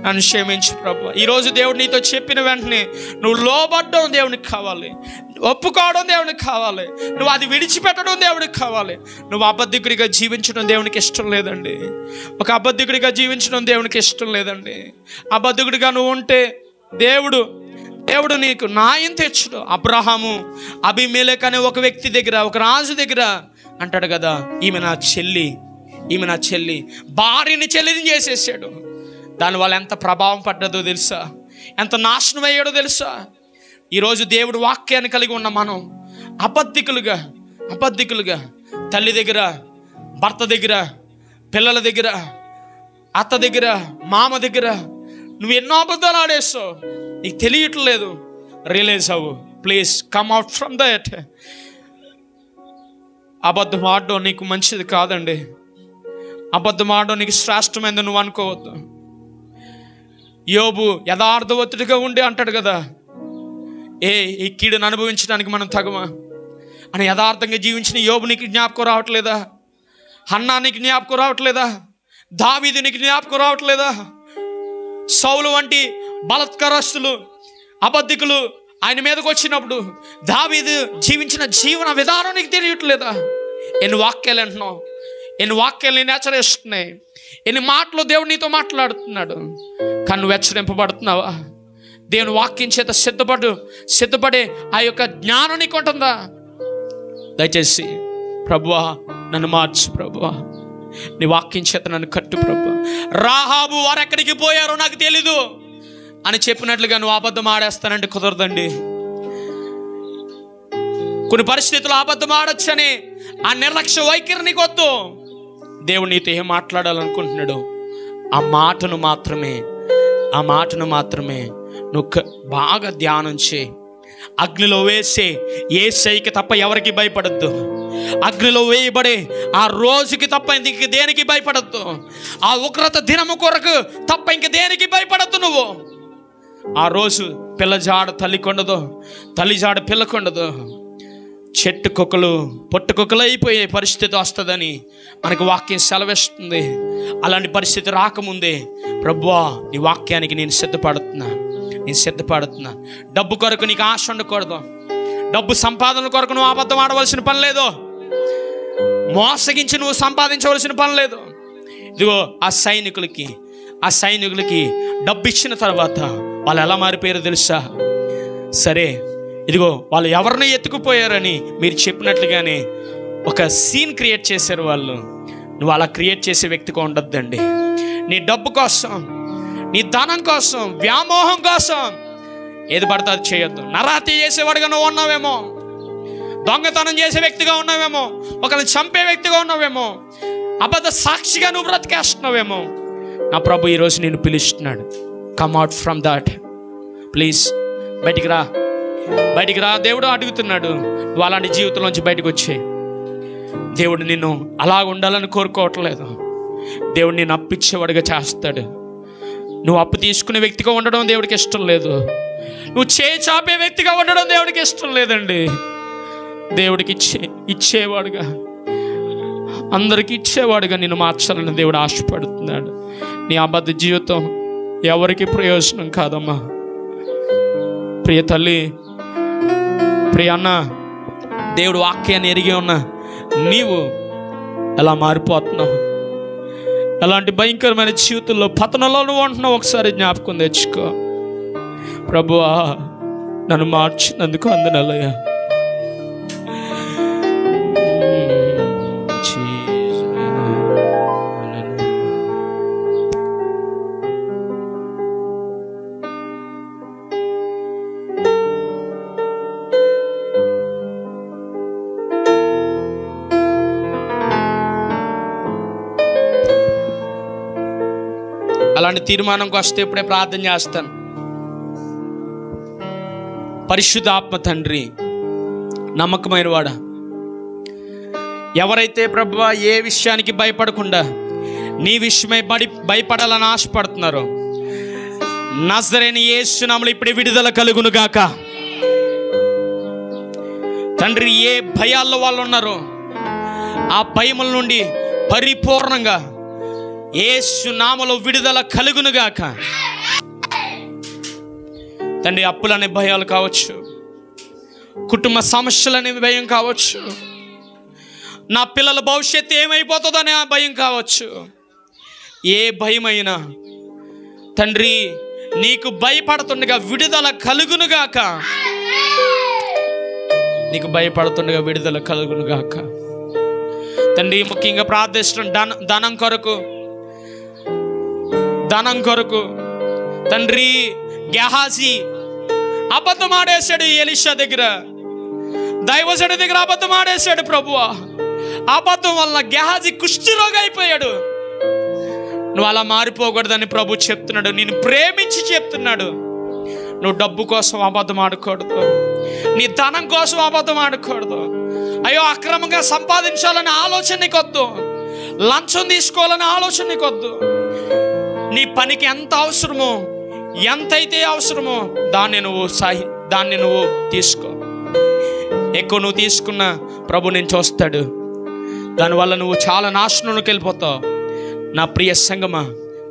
నన్ను క్షమించు ప్రభు. ఈరోజు దేవుడు నీతో చెప్పిన వెంటనే నువ్వు లోబడ్డం దేవునికి కావాలి, ఒప్పుకోవడం దేవునికి కావాలి, నువ్వు అది విడిచిపెట్టడం దేవునికి కావాలి. నువ్వు అబద్ధికుడిగా జీవించడం దేవునికి ఇష్టం లేదండి. ఒక అబద్ధికుడిగా జీవించడం దేవునికి ఇష్టం లేదండి. అబద్ధికుడిగా నువ్వు ఉంటే దేవుడు నీకు న్యాయం తెచ్చుడు. అబ్రహాము అబీమెలెకు అనే ఒక వ్యక్తి దగ్గర, ఒక రాజు దగ్గర అంటాడు కదా, ఈమె నా చెల్లి, భార్యని చెల్లిని చేసేసాడు. దానివల్ల ఎంత ప్రభావం పడ్డదో తెలుసా, ఎంత నాశనం అయ్యాడో తెలుసా. ఈరోజు దేవుడు వాక్యాన్ని కలిగి ఉన్న మనం అబద్ధికులుగా తల్లి దగ్గర, భర్త దగ్గర, పిల్లల దగ్గర, అత్త దగ్గర, మామ దగ్గర నువ్వు ఎన్నో అబద్ధాలు ఆడేస్తావు, నీకు తెలియట్లేదు. రియలైజ్ అవ్వు. Please come out from that. అబద్ధం ఆడడం నీకు మంచిది కాదండి. అబద్ధం ఆడడం నీకు శ్రేష్టమైంది నువ్వు అనుకోవద్దు. యోబు యథార్థవంతుడిగా ఉండి అంటాడు కదా, ఈ కీడును అనుభవించడానికి మనం తగమా అని. యథార్థంగా జీవించిన యోబు నీకు జ్ఞాపకం రావట్లేదా? హన్నా నీకు జ్ఞాపకం రావట్లేదా? దావీదు నీకు జ్ఞాపకం రావట్లేదా? సౌలు వంటి బలత్కారస్తులు, అబద్ధికులు ఆయన మీదకి వచ్చినప్పుడు దావీదు జీవించిన జీవన విధానం నీకు తెలియట్లేదా? ఎన్ని వాక్యాలు అంటున్నావు, ఎన్ని వాక్యాలు నేను హెచ్చరిస్తున్నాయి, ఎన్ని మాటలు దేవుడు నీతో మాట్లాడుతున్నాడు. కానీ నువ్వు హెచ్చరింపబడుతున్నావా? దేవుని వాక్యం చేత సిద్ధపడే ఆ యొక్క జ్ఞానం నీకు ఉంటుందా? దయచేసి ప్రభువా నన్ను మార్చు ప్రభువా, నీ వాక్యం చేత నన్ను కట్టు ప్రభు. రాహాబు వారు ఎక్కడికి పోయారో నాకు తెలీదు అని చెప్పినట్లుగా నువ్వు అబద్ధం ఆడేస్తానంటే కుదరదండి. కొన్ని పరిస్థితులు అబద్ధం ఆడొచ్చని ఆ నిర్లక్ష్య వైఖరి నీకు వద్దు. దేవుడు నీతో ఏం మాట్లాడాలనుకుంటున్నాడు ఆ మాటను మాత్రమే నువ్వు బాగా ధ్యానం చేయి. అగ్నిలో వేసే యేసయ్యకి తప్ప ఎవరికి భయపడద్దు. అగ్నిలో వేయబడే ఆ రోజుకి తప్ప ఇంక దేనికి భయపడద్దు. ఆ ఉగ్రత దినము కొరకు తప్ప ఇంక దేనికి భయపడద్దు. నువ్వు ఆ రోజు పిల్లజాడ తల్లికొండదు, తల్లిజాడ పిల్లకొండదు. చెట్టు కుక్కలు పొట్టు కుక్కలు అయిపోయే పరిస్థితి వస్తుందని మనకు వాక్యం సెలవిస్తుంది. అలాంటి పరిస్థితి రాకముందే ప్రభువా నీ వాక్యానికి నేను సిద్ధపడుతున్నా. డబ్బు కొరకు నీకు ఆశ ఉండకూడదు. డబ్బు సంపాదన కొరకు నువ్వు అబద్ధం ఆడవలసిన పని లేదు. మోసగించి నువ్వు సంపాదించవలసిన పని లేదు. ఇదిగో ఆ సైనికులకి డబ్బు ఇచ్చిన తర్వాత వాళ్ళు ఎలా మారిపోయారో తెలుసా? సరే ఇదిగో వాళ్ళు ఎవరిని ఎత్తుకుపోయారని మీరు చెప్పినట్లుగానే ఒక సీన్ క్రియేట్ చేశారు వాళ్ళు. నువ్వు అలా క్రియేట్ చేసే వ్యక్తిగా ఉండొద్దండి. నీ డబ్బు కోసం, నీ ధనం కోసం, వ్యామోహం కోసం ఏది పడితే అది చేయొద్దు. నరహత్య చేసేవాడిగా నువ్వు ఉన్నావేమో, దొంగతనం చేసే వ్యక్తిగా ఉన్నావేమో, ఒకరిని చంపే వ్యక్తిగా ఉన్నావేమో, అబద్ధ సాక్షిగా నువ్వు బ్రతికేస్తున్నావేమో. నా ప్రభు ఈరోజు నేను పిలుస్తున్నాడు, come out from that. Please బయటికి రా. దేవుడు అడుగుతున్నాడు, నువ్వు అలాంటి జీవితంలోంచి బయటకు వచ్చే. దేవుడు నిన్ను అలా ఉండాలని కోరుకోవట్లేదు. దేవుడు నిన్ను అప్పిచ్చేవాడిగా చేస్తాడు. నువ్వు అప్పు తీసుకునే వ్యక్తిగా ఉండడం దేవుడికి ఇష్టం లేదు. నువ్వు చేయి చాపే వ్యక్తిగా ఉండడం దేవుడికి ఇష్టం లేదండి. దేవుడికి ఇచ్చేవాడుగా, అందరికి ఇచ్చేవాడుగా నిన్ను మార్చాలని దేవుడు ఆశపడుతున్నాడు. నీ అబద్ధ జీవితం ఎవరికి ప్రయోజనం కాదమ్మా. ప్రియ తల్లి, ప్రియ అన్న, దేవుడు వాక్యాన్ని ఎరిగి ఉన్న నీవు ఎలా మారిపోతున్నావు? అలాంటి భయంకరమైన జీవితంలో పతనంలో నువ్వు ఉంటున్నావు. ఒకసారి జ్ఞాపకం తెచ్చుకో. ప్రభువా నన్ను మార్చినందుకు అందనలయ్యా. అలాంటి తీర్మానంకి వస్తే ఇప్పుడే ప్రార్థన చేస్తాను. పరిశుద్ధాత్మ తండ్రి, నమ్మకమైన వాడా, ఎవరైతే ప్రభువా ఏ విషయానికి భయపడకుండా నీ విషయమై భయపడాలని ఆశపడుతున్నారో, నజరేయుని యేసు నామములో ఇప్పుడు విడుదల కలుగును గాక. తండ్రి, ఏ భయాల్లో వాళ్ళు ఉన్నారో ఆ భయముల నుండి పరిపూర్ణంగా యేసు నామములో విడుదల కలుగును గాక. తండ్రి, అప్పులనే భయాలు కావచ్చు, కుటుంబ సమస్యలనే భయం కావచ్చు, నా పిల్లల భవిష్యత్తు ఏమైపోతుందనే ఆ భయం కావచ్చు, ఏ భయమైనా తండ్రి నీకు భయపడుతుండగా విడుదల కలుగునుగాక. నీకు భయపడుతుండగా విడుదల కలుగునుగాక. తండ్రి, ముఖ్యంగా ప్రార్థిస్తున్నాం ధనం కొరకు తండ్రి, గెహాజీ అబద్ధం ఆడేశాడు ఎలీషా దగ్గర, దైవజనుడి దగ్గర అబద్ధం ఆడేశాడు ప్రభువా. అబద్ధం వల్ల గెహాజీ కుష్ఠరోగి అయిపోయాడు. నువ్వు అలా మారిపోకూడదని ప్రభు చెప్తున్నాడు, నేను ప్రేమించి చెప్తున్నాడు. నువ్వు డబ్బు కోసం అబద్ధం ఆడకూడదు, నీ ధనం కోసం అబద్ధం ఆడకూడదు. అయ్యో, అక్రమంగా సంపాదించాలనే ఆలోచన నీకొద్దు, లంచం తీసుకోవాలనే ఆలోచన నీకొద్దు. నీ పనికి ఎంత అవసరమో, ఎంతైతే అవసరమో దాన్ని నువ్వు తీసుకో. ఎక్కువ నువ్వు తీసుకున్న ప్రభు నేను చూస్తాడు. దానివల్ల నువ్వు చాలా నాశనంలోకి వెళ్ళిపోతావు. నా ప్రియ సంగమా,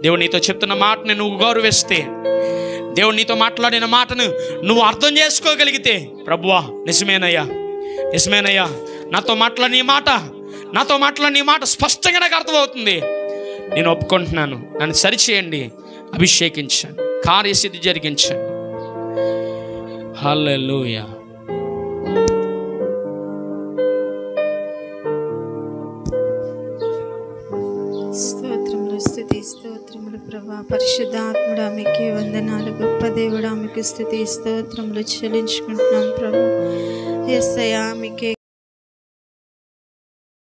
దేవుడు నీతో చెప్తున్న మాటని నువ్వు గౌరవిస్తే, దేవుడు నీతో మాట్లాడిన మాటను నువ్వు అర్థం చేసుకోగలిగితే, ప్రభువా నిజమేనయ్యా, నిజమేనయ్యా, నాతో మాట్లాడిన మాట స్పష్టంగా నాకు అర్థమవుతుంది, నేను ఒప్పుకుంటున్నాను, నన్ను సరిచేయండి, అభిషేకించండి, కార్యసిద్ధి జరిగించండి. హల్లెలూయా. స్తోత్రములు ప్రభా. పరిశుద్ధాత్ముడా, మీకే వందనాలు. గొప్ప దేవుడా, మీకు స్తుతి స్తోత్రములు చెల్లించుకుంటున్నాం ప్రభా. యేసయ్యా, మీకే